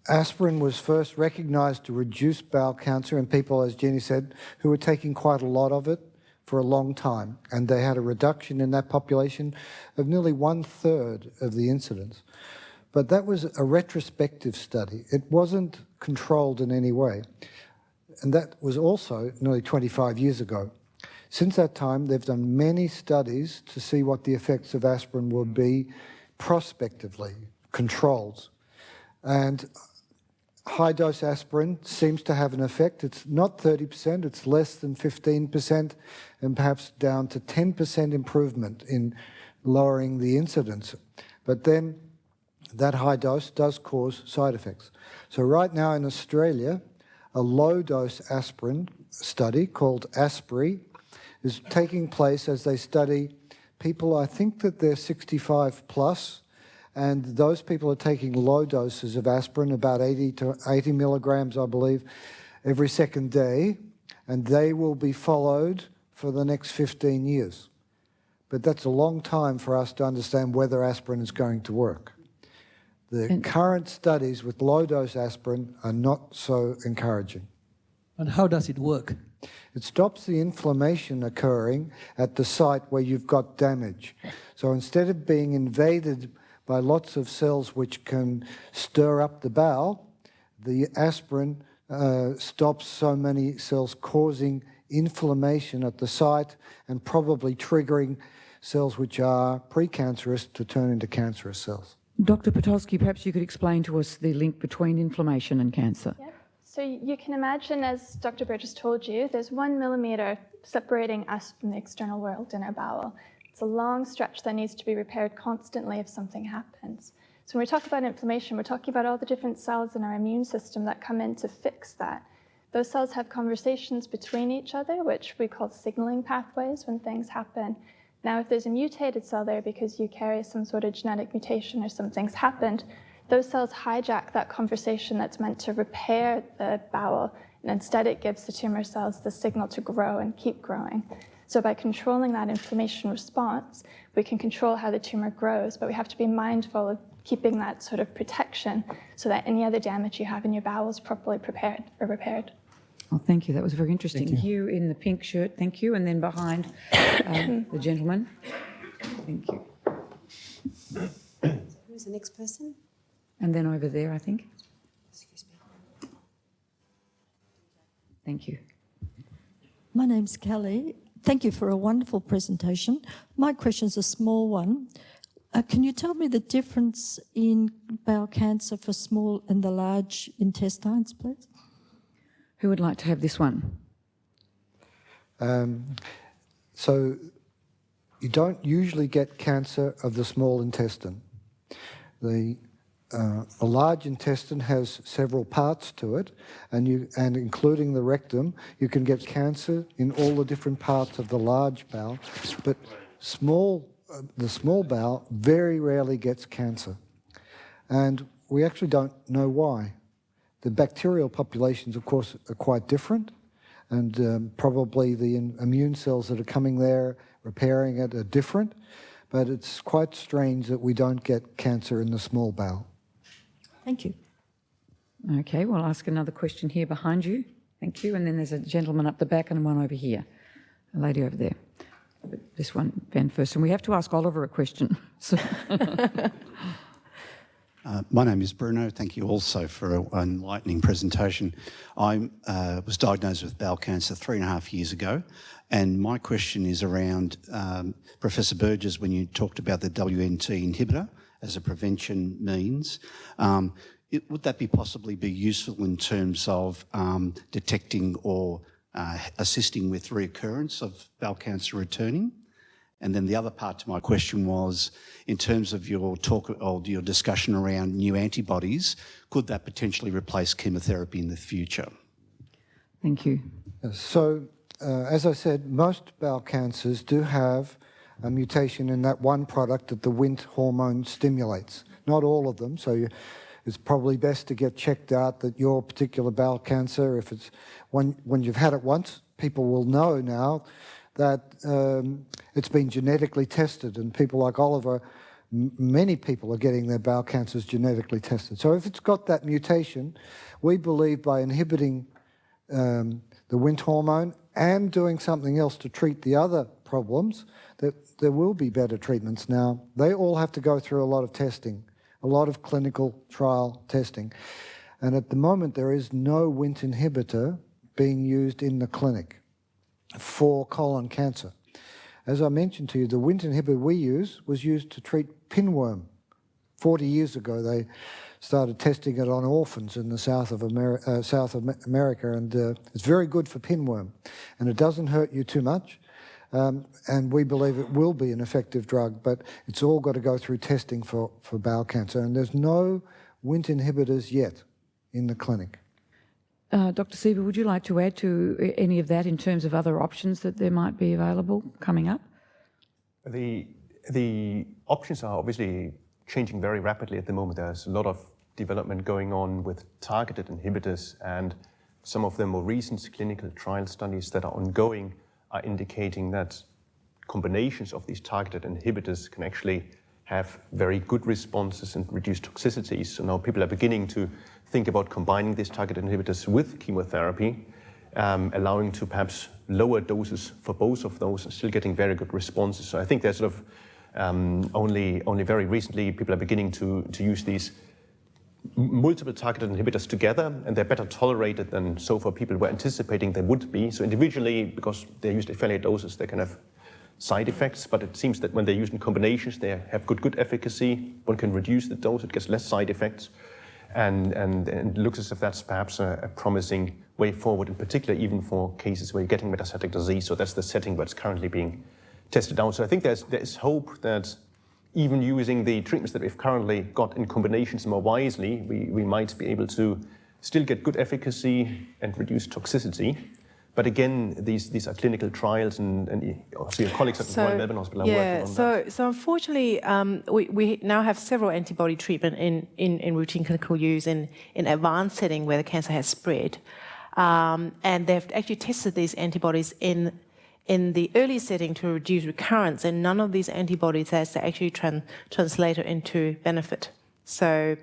Speaker 2: Aspirin was first recognised to reduce bowel cancer in people, as Jeannie said, who were taking quite a lot of it for a long time. And they had a reduction in that population of nearly 1/3 of the incidence. But that was a retrospective study. It wasn't controlled in any way. And that was also nearly 25 years ago. Since that time, they've done many studies to see what the effects of aspirin would be prospectively, controls. And high-dose aspirin seems to have an effect. It's not 30%, it's less than 15%, and perhaps down to 10% improvement in lowering the incidence. But then that high dose does cause side effects. So right now in Australia, a low-dose aspirin study called ASPRI is taking place as they study people, I think that they're 65 plus, and those people are taking low doses of aspirin, about 80 milligrams, I believe, every second day, and they will be followed for the next 15 years. But that's a long time for us to understand whether aspirin is going to work. The current studies with low-dose aspirin are not so encouraging.
Speaker 5: And how does it work?
Speaker 2: It stops the inflammation occurring at the site where you've got damage. So instead of being invaded by lots of cells which can stir up the bowel, the aspirin stops so many cells causing inflammation at the site and probably triggering cells which are precancerous to turn into cancerous cells.
Speaker 1: Dr. Potolsky, perhaps you could explain to us the link between inflammation and cancer.
Speaker 6: Yep. So you can imagine, as Dr. Burgess told you, there's 1 millimeter separating us from the external world in our bowel. It's a long stretch that needs to be repaired constantly if something happens. So when we talk about inflammation, we're talking about all the different cells in our immune system that come in to fix that. Those cells have conversations between each other, which we call signaling pathways when things happen. Now, if there's a mutated cell there because you carry some sort of genetic mutation or something's happened, those cells hijack that conversation that's meant to repair the bowel, and instead it gives the tumor cells the signal to grow and keep growing. So by controlling that inflammation response, we can control how the tumor grows, but we have to be mindful of keeping that sort of protection so that any other damage you have in your bowel is properly prepared or repaired.
Speaker 1: Oh, thank you. That was very interesting.
Speaker 5: Thank you.
Speaker 1: Here in the pink shirt, thank you. And then behind the gentleman. Thank you.
Speaker 7: Who's the next person?
Speaker 1: And then over there, I think.
Speaker 7: Excuse me.
Speaker 1: Thank you.
Speaker 8: My name's Kelly. Thank you for a wonderful presentation. My question's a small one. Can you tell me the difference in bowel cancer for small and the large intestines, please?
Speaker 1: Who would like to have this one?
Speaker 2: So you don't usually get cancer of the small intestine. The large intestine has several parts to it, and including the rectum, you can get cancer in all the different parts of the large bowel, but the small bowel very rarely gets cancer. And we actually don't know why. The bacterial populations, of course, are quite different, and probably the immune cells that are coming there, repairing it, are different, but it's quite strange that we don't get cancer in the small bowel.
Speaker 8: Thank you.
Speaker 1: Okay, we'll ask another question here behind you. Thank you. And then there's a gentleman up the back and one over here. A lady over there. This one, Van first. And we have to ask Oliver a question. So
Speaker 9: my name is Bruno. Thank you also for an enlightening presentation. I was diagnosed with bowel cancer 3.5 years ago, and my question is around Professor Burgess, when you talked about the WNT inhibitor as a prevention means. Would that possibly be useful in terms of detecting or assisting with reoccurrence of bowel cancer returning? And then the other part to my question was, in terms of your talk or your discussion around new antibodies, could that potentially replace chemotherapy in the future?
Speaker 1: thank you.
Speaker 2: So, as I said, most bowel cancers do have a mutation in that one product that the Wnt hormone stimulates. Not all of them, so it's probably best to get checked out that your particular bowel cancer, if it's when you've had it once, people will know now that it's been genetically tested, and people like Oliver, many people are getting their bowel cancers genetically tested. So if it's got that mutation, we believe by inhibiting the Wnt hormone and doing something else to treat the other problems, that there will be better treatments. Now, they all have to go through a lot of testing, a lot of clinical trial testing. And at the moment, there is no Wnt inhibitor being used in the clinic. for colon cancer. As I mentioned to you, the Wnt inhibitor we use was used to treat pinworm. 40 years ago, they started testing it on orphans in the South of America, and it's very good for pinworm, and it doesn't hurt you too much, and we believe it will be an effective drug, but it's all got to go through testing for bowel cancer, and there's no Wnt inhibitors yet in the clinic.
Speaker 1: Dr. Sieber, would you like to add to any of that in terms of other options that there might be available coming up?
Speaker 10: The options are obviously changing very rapidly at the moment. There's a lot of development going on with targeted inhibitors, and some of the more recent clinical trial studies that are ongoing are indicating that combinations of these targeted inhibitors can actually have very good responses and reduce toxicities. So now people are beginning to think about combining these targeted inhibitors with chemotherapy, allowing to perhaps lower doses for both of those and still getting very good responses. So I think there's sort of only very recently people are beginning to use these multiple targeted inhibitors together, and they're better tolerated than so far people were anticipating they would be. So individually, because they're used at fairly high doses, they can have side effects, but it seems that when they're used in combinations, they have good efficacy. One can reduce the dose, it gets less side effects, and it looks as if that's perhaps a promising way forward, in particular even for cases where you're getting metastatic disease. So that's the setting where it's currently being tested out. So I think there's hope that even using the treatments that we've currently got in combinations more wisely, we might be able to still get good efficacy and reduce toxicity. But again, these are clinical trials, and your colleagues at the Royal Melbourne Hospital are working on that.
Speaker 3: So unfortunately, we now have several antibody treatment in routine clinical use in advanced setting where the cancer has spread. And they've actually tested these antibodies in the early setting to reduce recurrence, and none of these antibodies has actually translated into benefit. So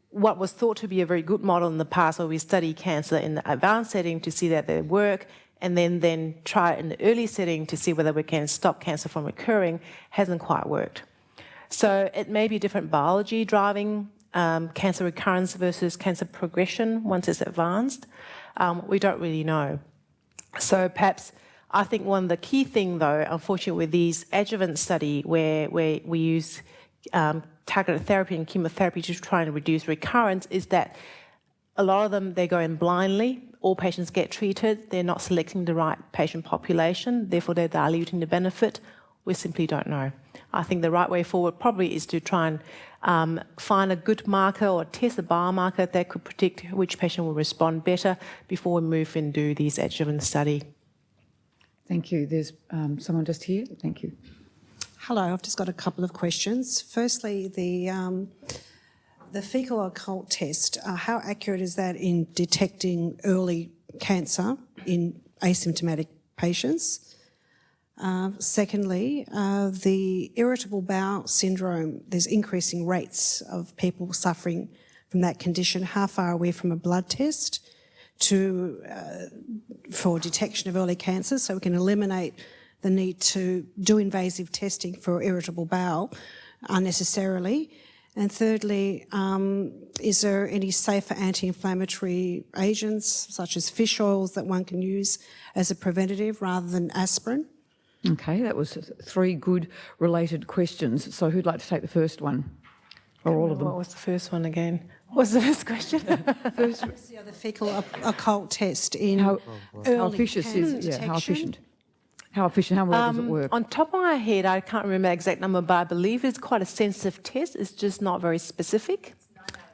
Speaker 3: what was thought to be a very good model in the past, where we study cancer in the advanced setting to see that they work, and then try it in the early setting to see whether we can stop cancer from recurring, hasn't quite worked. So it may be different biology driving cancer recurrence versus cancer progression once it's advanced. We don't really know. So perhaps I think one of the key thing, though, unfortunately, with these adjuvant study where we use targeted therapy and chemotherapy to try and reduce recurrence, is that a lot of them, they go in blindly. All patients get treated. They're not selecting the right patient population. Therefore, they're diluting the benefit. We simply don't know. I think the right way forward probably is to try and find a good marker or test a biomarker that could predict which patient will respond better before we move and do these adjuvant study.
Speaker 1: Thank you. There's someone just here. Thank you.
Speaker 7: Hello, I've just got a couple of questions. Firstly, the fecal occult test, how accurate is that in detecting early cancer in asymptomatic patients? Secondly, the irritable bowel syndrome, there's increasing rates of people suffering from that condition. How far away from a blood test for detection of early cancer, so we can eliminate the need to do invasive testing for irritable bowel unnecessarily? And thirdly, is there any safer anti-inflammatory agents such as fish oils that one can use as a preventative rather than aspirin?
Speaker 1: Okay, that was 3 good related questions. So who'd like to take the first one? Or all of them?
Speaker 3: What was the first one again? What was the first question?
Speaker 7: The fecal occult test in
Speaker 1: how
Speaker 7: early
Speaker 1: efficient
Speaker 7: cancer
Speaker 1: is
Speaker 7: detection?
Speaker 1: How efficient? How well does it work?
Speaker 3: On top of my head, I can't remember the exact number, but I believe it's quite a sensitive test. It's just not very specific. It's 9 out of 10.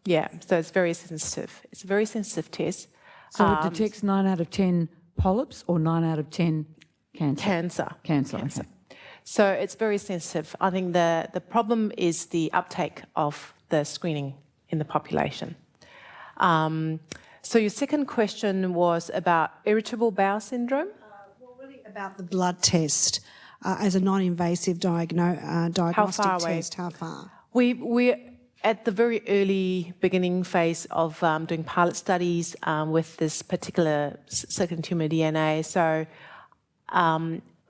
Speaker 3: Yeah, so it's very sensitive. It's a very sensitive test.
Speaker 1: So it detects 9 out of 10 polyps or 9 out of 10 cancer? Cancer. Okay.
Speaker 3: So it's very sensitive. I think the problem is the uptake of the screening in the population. So your second question was about irritable bowel syndrome?
Speaker 7: About the blood test as a non-invasive diagnostic test. How far?
Speaker 3: We're at the very early beginning phase of doing pilot studies with this particular circulating tumour DNA. So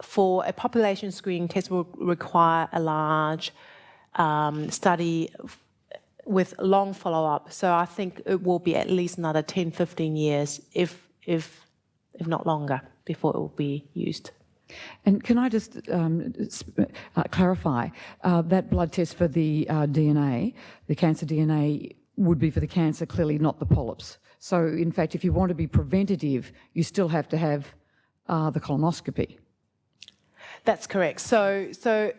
Speaker 3: for a population screening test will require a large study with long follow-up. So I think it will be at least another 10, 15 years, if not longer. before it will be used.
Speaker 1: And can I just clarify, that blood test for the DNA, the cancer DNA, would be for the cancer, clearly not the polyps. So, in fact, if you want to be preventative, you still have to have the colonoscopy.
Speaker 3: That's correct. So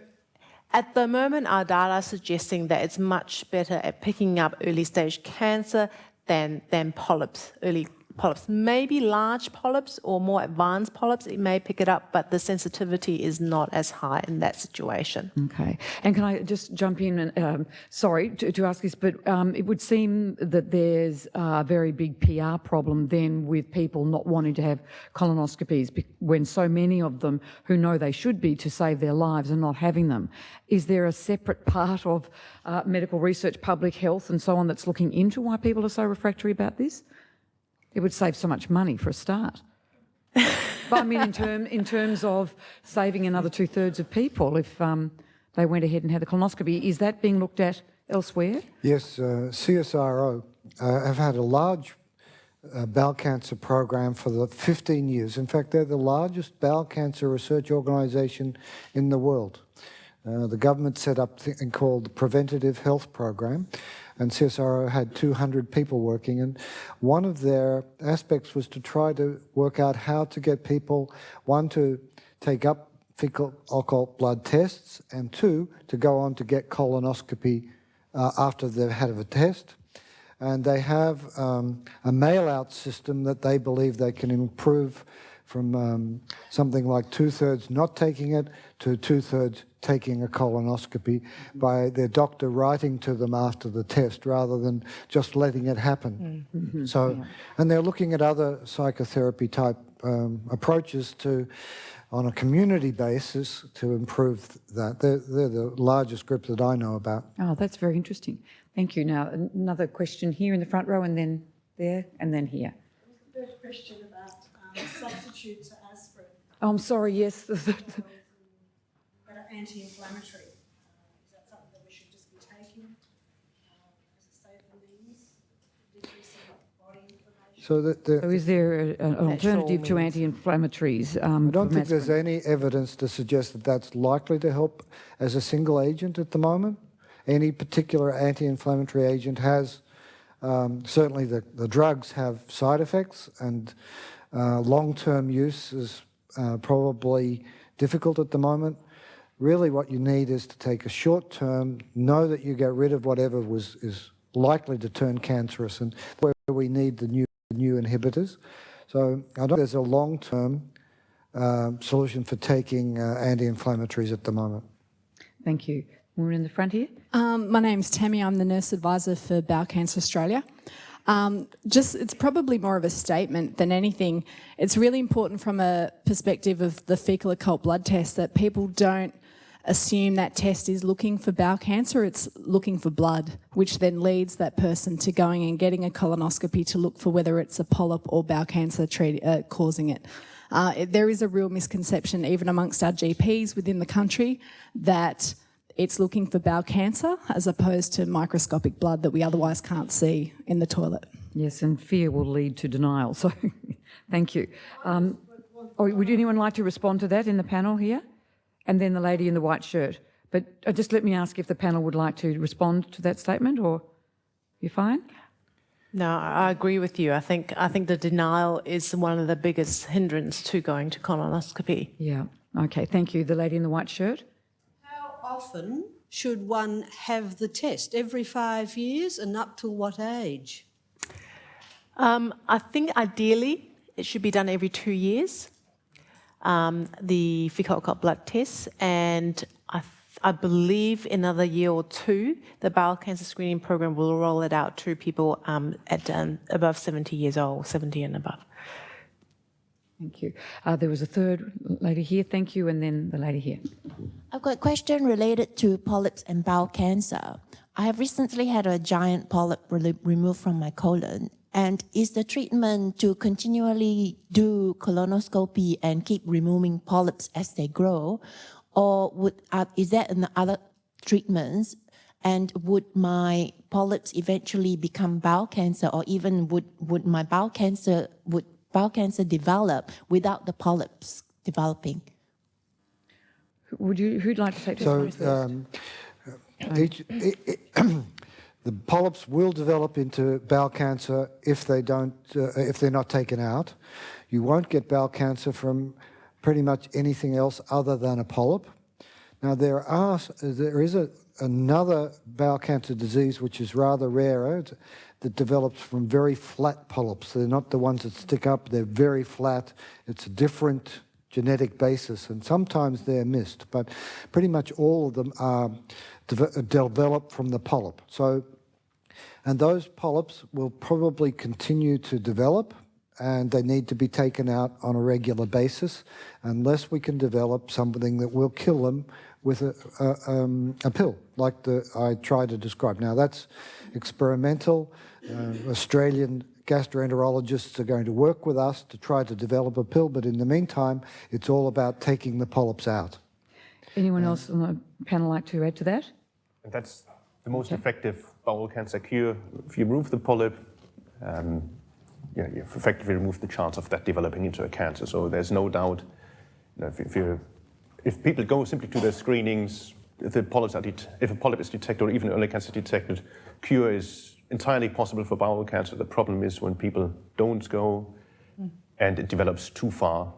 Speaker 3: at the moment, our data are suggesting that it's much better at picking up early stage cancer than polyps, early polyps. Maybe large polyps or more advanced polyps, it may pick it up, but the sensitivity is not as high in that situation.
Speaker 1: Okay. And can I just jump in and, sorry to ask this, but it would seem that there's a very big PR problem then with people not wanting to have colonoscopies when so many of them who know they should be to save their lives are not having them. Is there a separate part of medical research, public health and so on that's looking into why people are so refractory about this? It would save so much money for a start. But I mean, in terms of saving another 2/3 of people if they went ahead and had the colonoscopy, is that being looked at elsewhere?
Speaker 2: Yes, CSIRO have had a large bowel cancer program for the 15 years. In fact, they're the largest bowel cancer research organisation in the world. The government set up a thing called the Preventative Health Program, and CSIRO had 200 people working, and one of their aspects was to try to work out how to get people, one, to take up fecal occult blood tests, and two, to go on to get colonoscopy after they've had a test. And they have a mail-out system that they believe they can improve from something like 2/3 not taking it to 2/3 taking a colonoscopy by their doctor writing to them after the test rather than just letting it happen.
Speaker 1: Mm-hmm.
Speaker 2: So, yeah. And they're looking at other psychotherapy type approaches to, on a community basis, to improve that. They're the largest group that I know about.
Speaker 1: Oh, that's very interesting. Thank you. Now, another question here in the front row and then there and then here.
Speaker 7: The first question about substitutes to aspirin.
Speaker 1: Oh, I'm sorry, yes.
Speaker 7: That are anti-inflammatory. Is that something that we should just be taking as a safer means, decreasing body inflammation?
Speaker 2: So,
Speaker 1: So is there an alternative to anti-inflammatories?
Speaker 2: I don't think there's any evidence to suggest that that's likely to help as a single agent at the moment. Any particular anti-inflammatory agent has, certainly the drugs have side effects, and long-term use is probably difficult at the moment. Really what you need is to take a short term, know that you get rid of whatever is likely to turn cancerous, and where we need the new inhibitors. So I don't think there's a long-term solution for taking anti-inflammatories at the moment.
Speaker 1: Thank you. We're in the front here.
Speaker 11: My name's Tammy. I'm the nurse advisor for Bowel Cancer Australia. It's probably more of a statement than anything. It's really important from a perspective of the fecal occult blood test that people don't assume that test is looking for bowel cancer, it's looking for blood, which then leads that person to going and getting a colonoscopy to look for whether it's a polyp or bowel cancer causing it. There is a real misconception even amongst our GPs within the country that it's looking for bowel cancer as opposed to microscopic blood that we otherwise can't see in the toilet.
Speaker 1: Yes, and fear will lead to denial, so thank you. Would anyone like to respond to that in the panel here? And then the lady in the white shirt. But just let me ask if the panel would like to respond to that statement, or you fine?
Speaker 3: No, I agree with you. I think the denial is one of the biggest hindrance to going to colonoscopy.
Speaker 1: Yeah. Okay, thank you. The lady in the white shirt.
Speaker 12: How often should one have the test? Every 5 years, and up to what age?
Speaker 3: I think ideally it should be done every 2 years, the fecal occult blood test, and I believe in another year or two, the bowel cancer screening program will roll it out to people at above 70 years old, 70 and above.
Speaker 1: Thank you. There was a third lady here, thank you, and then the lady here.
Speaker 13: I've got a question related to polyps and bowel cancer. I have recently had a giant polyp removed from my colon. And is the treatment to continually do colonoscopy and keep removing polyps as they grow? Or is there other treatments? And would my polyps eventually become bowel cancer? Or even would my bowel cancer would bowel cancer develop without the polyps developing?
Speaker 1: Who'd like to take this one first?
Speaker 2: The polyps will develop into bowel cancer if they're not taken out. You won't get bowel cancer from pretty much anything else other than a polyp. Now there is another bowel cancer disease which is rather rarer that develops from very flat polyps. They're not the ones that stick up, they're very flat. It's a different genetic basis, and sometimes they're missed, but pretty much all of them are developed from the polyp. And those polyps will probably continue to develop, and they need to be taken out on a regular basis unless we can develop something that will kill them with a pill, like I tried to describe. Now that's experimental. Australian gastroenterologists are going to work with us to try to develop a pill, but in the meantime, it's all about taking the polyps out.
Speaker 1: Anyone else on the panel like to add to that?
Speaker 10: And that's the most effective bowel cancer cure. If you remove the polyp, you've effectively removed the chance of that developing into a cancer. So there's no doubt, if people go simply to their screenings, if a polyp is detected or even early cancer detected, cure is entirely possible for bowel cancer. The problem is when people don't go and it develops too far,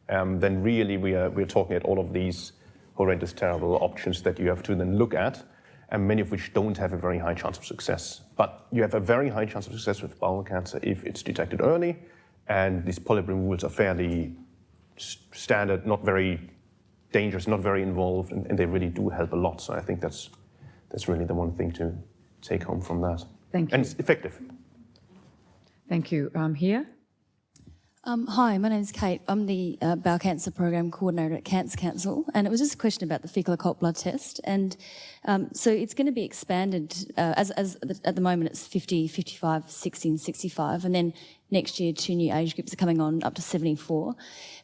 Speaker 10: then really we're talking at all of these horrendous, terrible options that you have to then look at, and many of which don't have a very high chance of success. But you have a very high chance of success with bowel cancer if it's detected early, and these polyp removals are fairly standard, not very dangerous, not very involved, and they really do help a lot. So I think that's really the one thing to take home from that.
Speaker 1: Thank you.
Speaker 10: And it's effective.
Speaker 1: Thank you. Here?
Speaker 14: Hi, my name's Kate. I'm the Bowel Cancer Program Coordinator at Cancer Council, and it was just a question about the fecal occult blood test. And so it's going to be expanded, as at the moment it's 50, 55, 60 and 65, and then next year 2 new age groups are coming on up to 74.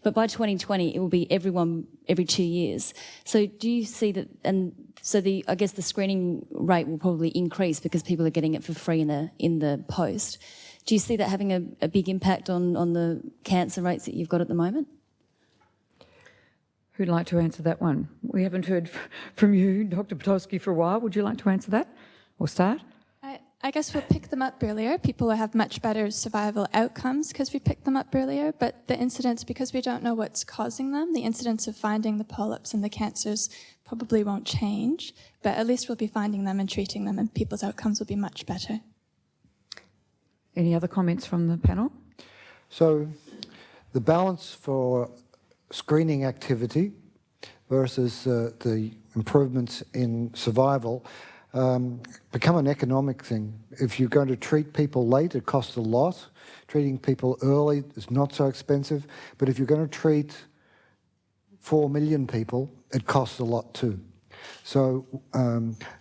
Speaker 14: But by 2020 it will be everyone every 2 years. So do you see that, and so I guess the screening rate will probably increase because people are getting it for free in the post. Do you see that having a big impact on the cancer rates that you've got at the moment?
Speaker 1: Who'd like to answer that one? We haven't heard from you, Dr. Potosky, for a while. Would you like to answer that or start?
Speaker 6: I guess we'll pick them up earlier. People will have much better survival outcomes because we picked them up earlier, but the incidence, because we don't know what's causing them, the incidence of finding the polyps and the cancers probably won't change, but at least we'll be finding them and treating them, and people's outcomes will be much better.
Speaker 1: Any other comments from the panel?
Speaker 2: So the balance for screening activity versus the improvements in survival become an economic thing. If you're going to treat people late, it costs a lot. Treating people early is not so expensive. But if you're going to treat 4 million people, it costs a lot too. So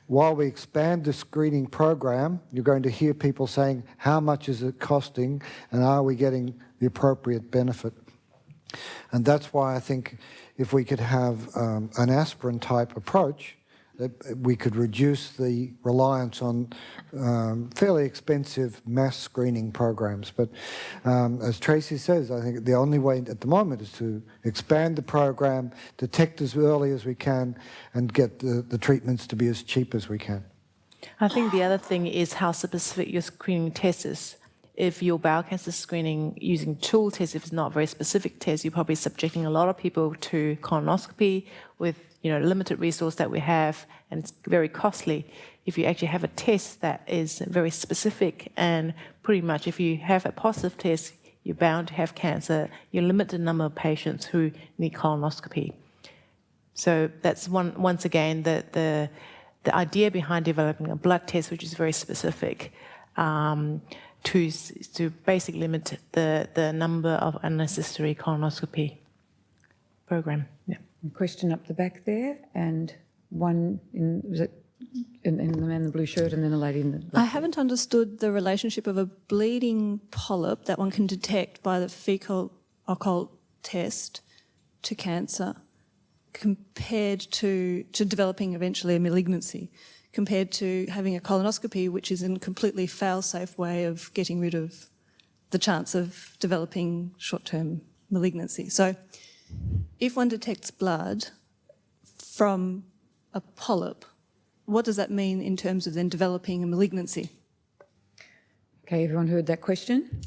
Speaker 2: while we expand the screening program, you're going to hear people saying, how much is it costing and are we getting the appropriate benefit? And that's why I think if we could have an aspirin type approach, that we could reduce the reliance on fairly expensive mass screening programs. But as Tracy says, I think the only way at the moment is to expand the program, detect as early as we can, and get the treatments to be as cheap as we can.
Speaker 3: I think the other thing is how specific your screening test is. If your bowel cancer screening using tool tests, if it's not a very specific test, you're probably subjecting a lot of people to colonoscopy with limited resource that we have, and it's very costly. If you actually have a test that is very specific, and pretty much if you have a positive test, you're bound to have cancer, you limit the number of patients who need colonoscopy. So that's once again the idea behind developing a blood test which is very specific, to basically limit the number of unnecessary colonoscopy program. Yeah.
Speaker 1: Question up the back there, and one in the man in the blue shirt, and then a lady in the black.
Speaker 15: I haven't understood the relationship of a bleeding polyp that one can detect by the fecal occult test to cancer, compared to developing eventually a malignancy, compared to having a colonoscopy, which is a completely fail-safe way of getting rid of the chance of developing short-term malignancy. So if one detects blood from a polyp, what does that mean in terms of then developing a malignancy?
Speaker 1: Okay, everyone heard that question?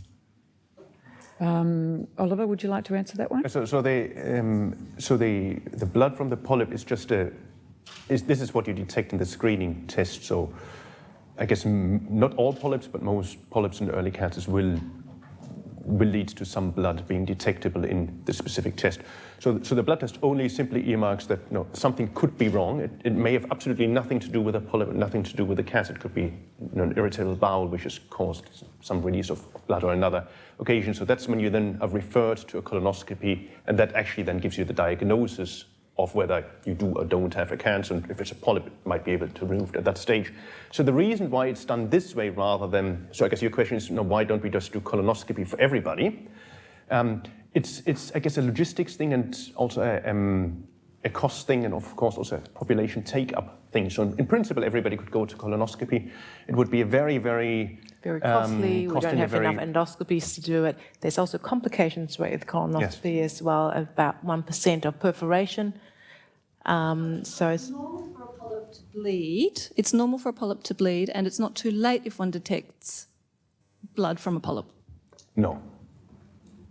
Speaker 1: Oliver, would you like to answer that one?
Speaker 10: So the blood from the polyp is just this is what you detect in the screening test. So I guess not all polyps, but most polyps in early cancers will lead to some blood being detectable in the specific test. So the blood test only simply earmarks that something could be wrong. It may have absolutely nothing to do with a polyp, nothing to do with the cancer. It could be an irritable bowel which has caused some release of blood or another occasion. So that's when you then are referred to a colonoscopy, and that actually then gives you the diagnosis of whether you do or don't have a cancer, and if it's a polyp, it might be able to remove it at that stage. So the reason why it's done this way rather than, so I guess your question is, why don't we just do colonoscopy for everybody? It's I guess, a logistics thing and also a cost thing, and of course also a population take-up thing. So in principle, everybody could go to colonoscopy. It would be a very, very
Speaker 3: costly. We don't have enough endoscopies to do it. There's also complications with colonoscopy as well, about 1% of perforation. So it's
Speaker 15: normal for a polyp to bleed. It's normal for a polyp to bleed, and it's not too late if one detects blood from a polyp.
Speaker 10: No.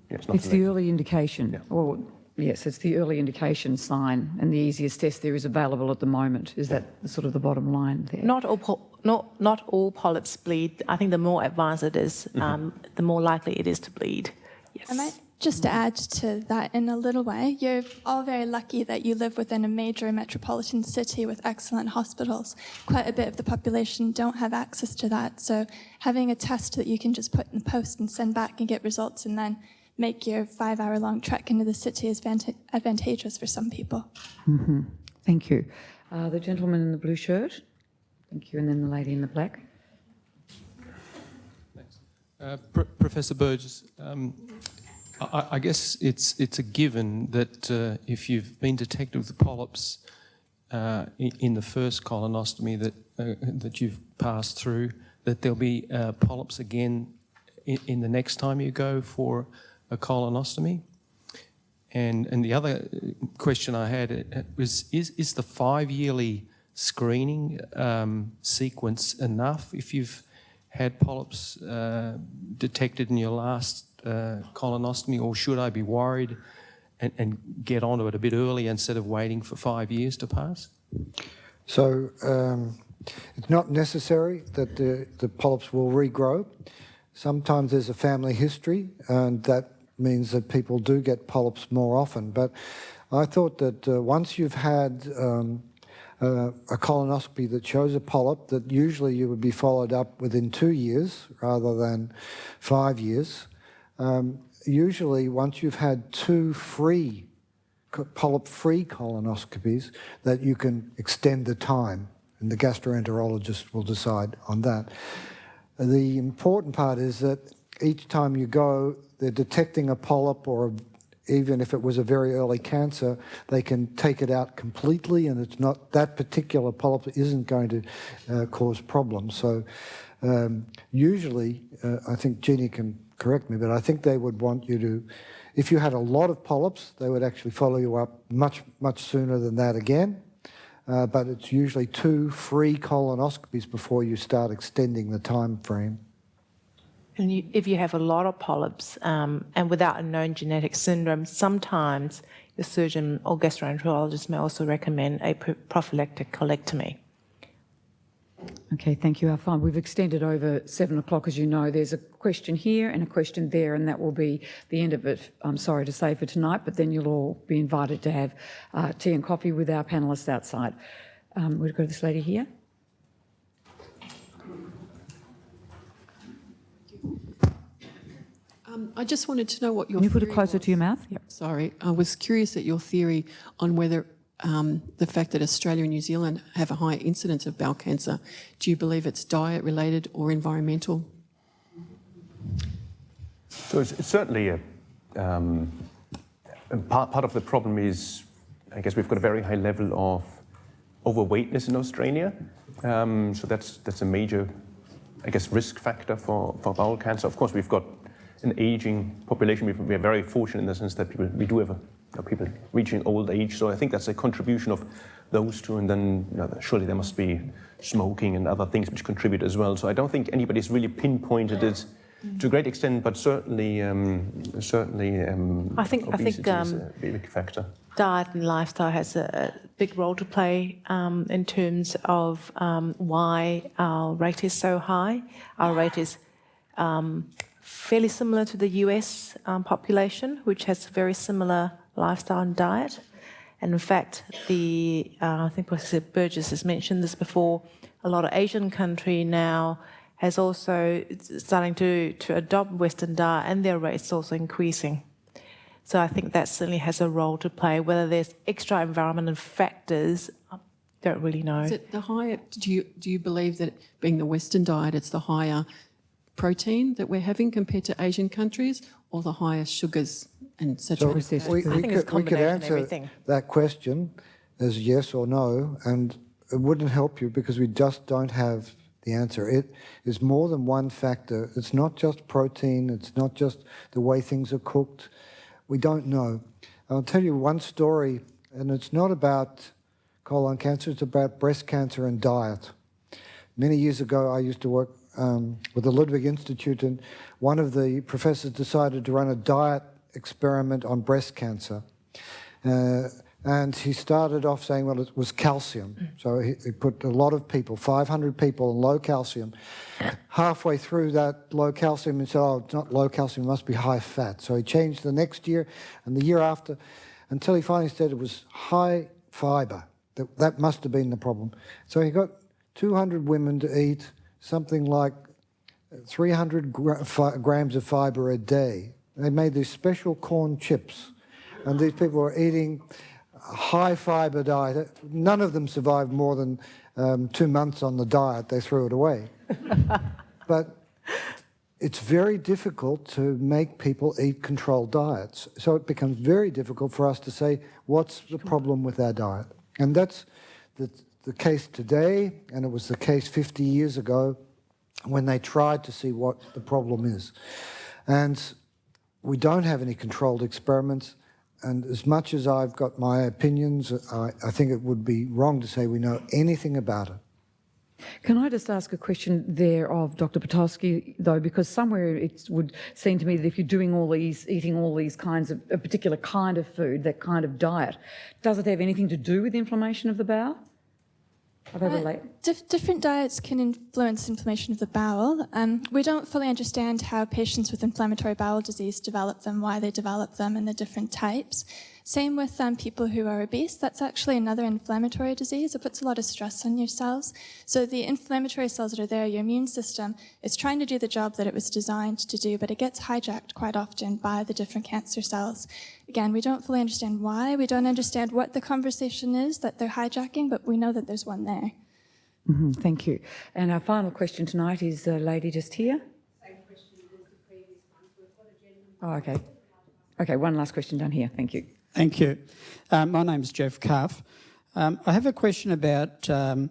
Speaker 10: Yeah,
Speaker 1: it's the early indication. Yeah. Or, yes, it's the early indication sign, and the easiest test there is available at the moment. Is that sort of the bottom line there?
Speaker 3: Not all polyps bleed. I think the more advanced it is, the more likely it is to bleed. Yes.
Speaker 6: I might just add to that in a little way. You're all very lucky that you live within a major metropolitan city with excellent hospitals. Quite a bit of the population don't have access to that. So having a test that you can just put in the post and send back and get results and then make your 5-hour-long trek into the city is advantageous for some people.
Speaker 1: Mm-hmm. Thank you. The gentleman in the blue shirt. Thank you. And then the lady in the black.
Speaker 16: Thanks. Professor Burgess, I guess it's a given that if you've been detected with polyps in the first colonostomy that you've passed through, that there'll be polyps again in the next time you go for a colonostomy. And the other question I had was, is the 5-yearly screening sequence enough if you've had polyps detected in your last colonostomy, or should I be worried and get onto it a bit early instead of waiting for 5 years to pass?
Speaker 2: So it's not necessary that the polyps will regrow. Sometimes there's a family history, and that means that people do get polyps more often. But I thought that once you've had a colonoscopy that shows a polyp, that usually you would be followed up within 2 years rather than 5 years. Usually once you've had 2 polyp-free colonoscopies, that you can extend the time, and the gastroenterologist will decide on that. The important part is that each time you go, they're detecting a polyp, or even if it was a very early cancer, they can take it out completely, and it's not, that particular polyp isn't going to cause problems. So usually, I think Jeannie can correct me, but I think they would want you to, if you had a lot of polyps, they would actually follow you up much, much sooner than that again. But it's usually 2 free colonoscopies before you start extending the time frame.
Speaker 3: And if you have a lot of polyps and without a known genetic syndrome, sometimes the surgeon or gastroenterologist may also recommend a prophylactic colectomy.
Speaker 1: Okay, thank you. We've extended over 7 o'clock, as you know. There's a question here and a question there, and that will be the end of it, I'm sorry to say, for tonight, but then you'll all be invited to have tea and coffee with our panellists outside. We'll go to this lady here.
Speaker 17: I just wanted to know what your
Speaker 1: Can you put it closer to your mouth? Yep.
Speaker 17: Sorry. I was curious at your theory on whether the fact that Australia and New Zealand have a high incidence of bowel cancer, do you believe it's diet-related or environmental?
Speaker 10: So it's certainly a part of the problem is, I guess we've got a very high level of overweightness in Australia. So that's a major, I guess, risk factor for bowel cancer. Of course, we've got an aging population. We are very fortunate in the sense that we do have people reaching old age. So I think that's a contribution of those two, and then surely there must be smoking and other things which contribute as well. So I don't think anybody's really pinpointed it to a great extent, but certainly
Speaker 3: I think
Speaker 10: is a big factor.
Speaker 3: Diet and lifestyle has a big role to play in terms of why our rate is so high. Our rate is fairly similar to the US population, which has a very similar lifestyle and diet. And in fact, I think Professor Burgess has mentioned this before, a lot of Asian country now has also starting to adopt Western diet, and their rates also increasing. So I think that certainly has a role to play. Whether there's extra environmental factors, I don't really know.
Speaker 17: Is it the higher? Do you believe that being the Western diet, it's the higher protein that we're having compared to Asian countries, or the higher sugars and saturated fats?
Speaker 2: We could answer that question as yes or no, and it wouldn't help you because we just don't have the answer. It is more than one factor. It's not just protein. It's not just the way things are cooked. We don't know. I'll tell you one story, and it's not about colon cancer. It's about breast cancer and diet. Many years ago, I used to work with the Ludwig Institute, and one of the professors decided to run a diet experiment on breast cancer. And he started off saying, well, it was calcium. So he put a lot of people, 500 people, on low calcium. Halfway through that low calcium, he said, oh, it's not low calcium, it must be high fat. So he changed the next year and the year after, until he finally said it was high fiber. That must have been the problem. So he got 200 women to eat something like 300 grams of fiber a day. They made these special corn chips, and these people were eating a high fiber diet. None of them survived more than 2 months on the diet. They threw it away. But it's very difficult to make people eat controlled diets. So it becomes very difficult for us to say, what's the problem with our diet? And that's the case today, and it was the case 50 years ago when they tried to see what the problem is. And we don't have any controlled experiments. And as much as I've got my opinions, I think it would be wrong to say we know anything about it.
Speaker 1: Can I just ask a question there of Dr. Potolsky, though, because somewhere it would seem to me that if you're doing all these, eating all these kinds of, a particular kind of food, that kind of diet, does it have anything to do with inflammation of the bowel? Are they related?
Speaker 6: Different diets can influence inflammation of the bowel. We don't fully understand how patients with inflammatory bowel disease develop them, why they develop them, and the different types. Same with people who are obese. That's actually another inflammatory disease. It puts a lot of stress on your cells. So the inflammatory cells that are there, your immune system, is trying to do the job that it was designed to do, but it gets hijacked quite often by the different cancer cells. Again, we don't fully understand why. We don't understand what the conversation is that they're hijacking, but we know that there's one there.
Speaker 1: Thank you. And our final question tonight is the lady just here.
Speaker 18: Same question as the previous one. So we've got a gentleman.
Speaker 1: Oh, okay. Okay, one last question down here. Thank you.
Speaker 19: Thank you. My name's Jeff Cuff. I have a question about, to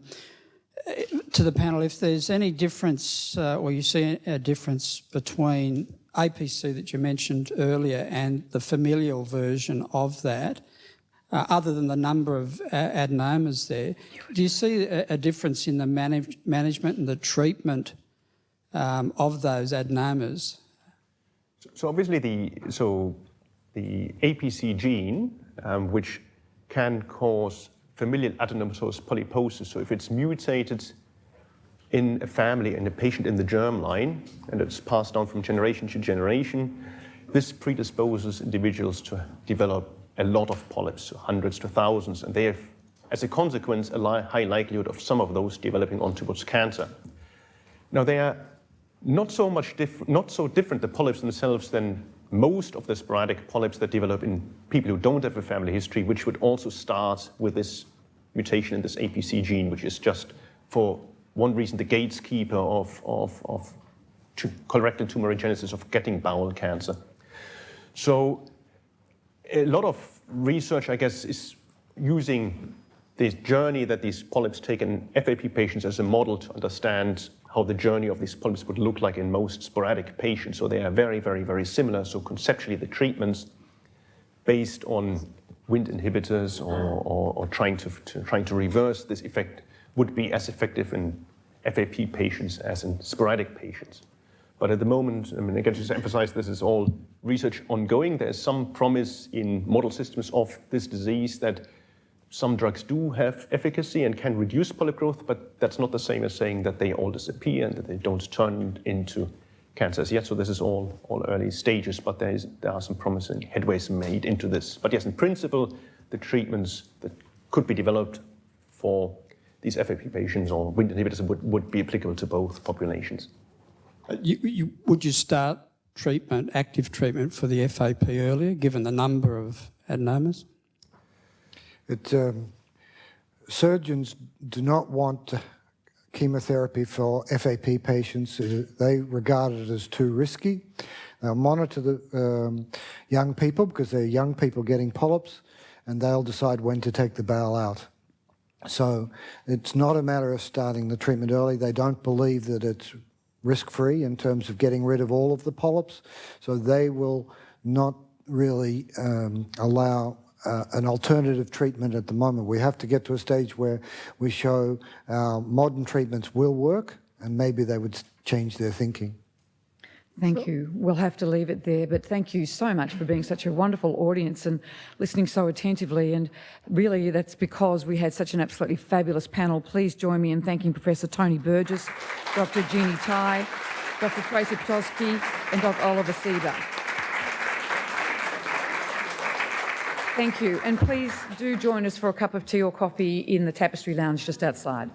Speaker 19: the panel, if there's any difference or you see a difference between APC that you mentioned earlier and the familial version of that, other than the number of adenomas there. Do you see a difference in the management and the treatment of those adenomas?
Speaker 10: So obviously the APC gene, which can cause familial adenomatosis polyposis. So if it's mutated in a family, in a patient in the germline, and it's passed down from generation to generation, this predisposes individuals to develop a lot of polyps, hundreds to thousands, and they have, as a consequence, a high likelihood of some of those developing on towards cancer. Now, they are not so different, the polyps themselves, than most of the sporadic polyps that develop in people who don't have a family history, which would also start with this mutation in this APC gene, which is just, for one reason, the gatekeeper of colorectal tumorigenesis, of getting bowel cancer. So a lot of research, I guess, is using this journey that these polyps take in FAP patients as a model to understand how the journey of these polyps would look like in most sporadic patients. So they are very, very, very similar. So conceptually, the treatments based on Wnt inhibitors or trying to reverse this effect would be as effective in FAP patients as in sporadic patients. But at the moment, I mean, again, just to emphasize, this is all research ongoing. There's some promise in model systems of this disease that some drugs do have efficacy and can reduce polyp growth, but that's not the same as saying that they all disappear and that they don't turn into cancers yet. So this is all early stages, but there are some promising headways made into this. But yes, in principle, the treatments that could be developed for these FAP patients or Wnt inhibitors would be applicable to both populations.
Speaker 19: Would you start treatment, active treatment for the FAP earlier, given the number of adenomas?
Speaker 2: Surgeons do not want chemotherapy for FAP patients. They regard it as too risky. They'll monitor the young people because they're young people getting polyps, and they'll decide when to take the bowel out. So it's not a matter of starting the treatment early. They don't believe that it's risk-free in terms of getting rid of all of the polyps, so they will not really allow an alternative treatment at the moment. We have to get to a stage where we show our modern treatments will work, and maybe they would change their thinking.
Speaker 1: Thank you. We'll have to leave it there, but thank you so much for being such a wonderful audience and listening so attentively. And really, that's because we had such an absolutely fabulous panel. Please join me in thanking Professor Tony Burgess, Dr. Jeannie Tai, Dr. Tracy Ptosky, and Dr. Oliver Sieber. Thank you. And please do join us for a cup of tea or coffee in the Tapestry Lounge just outside.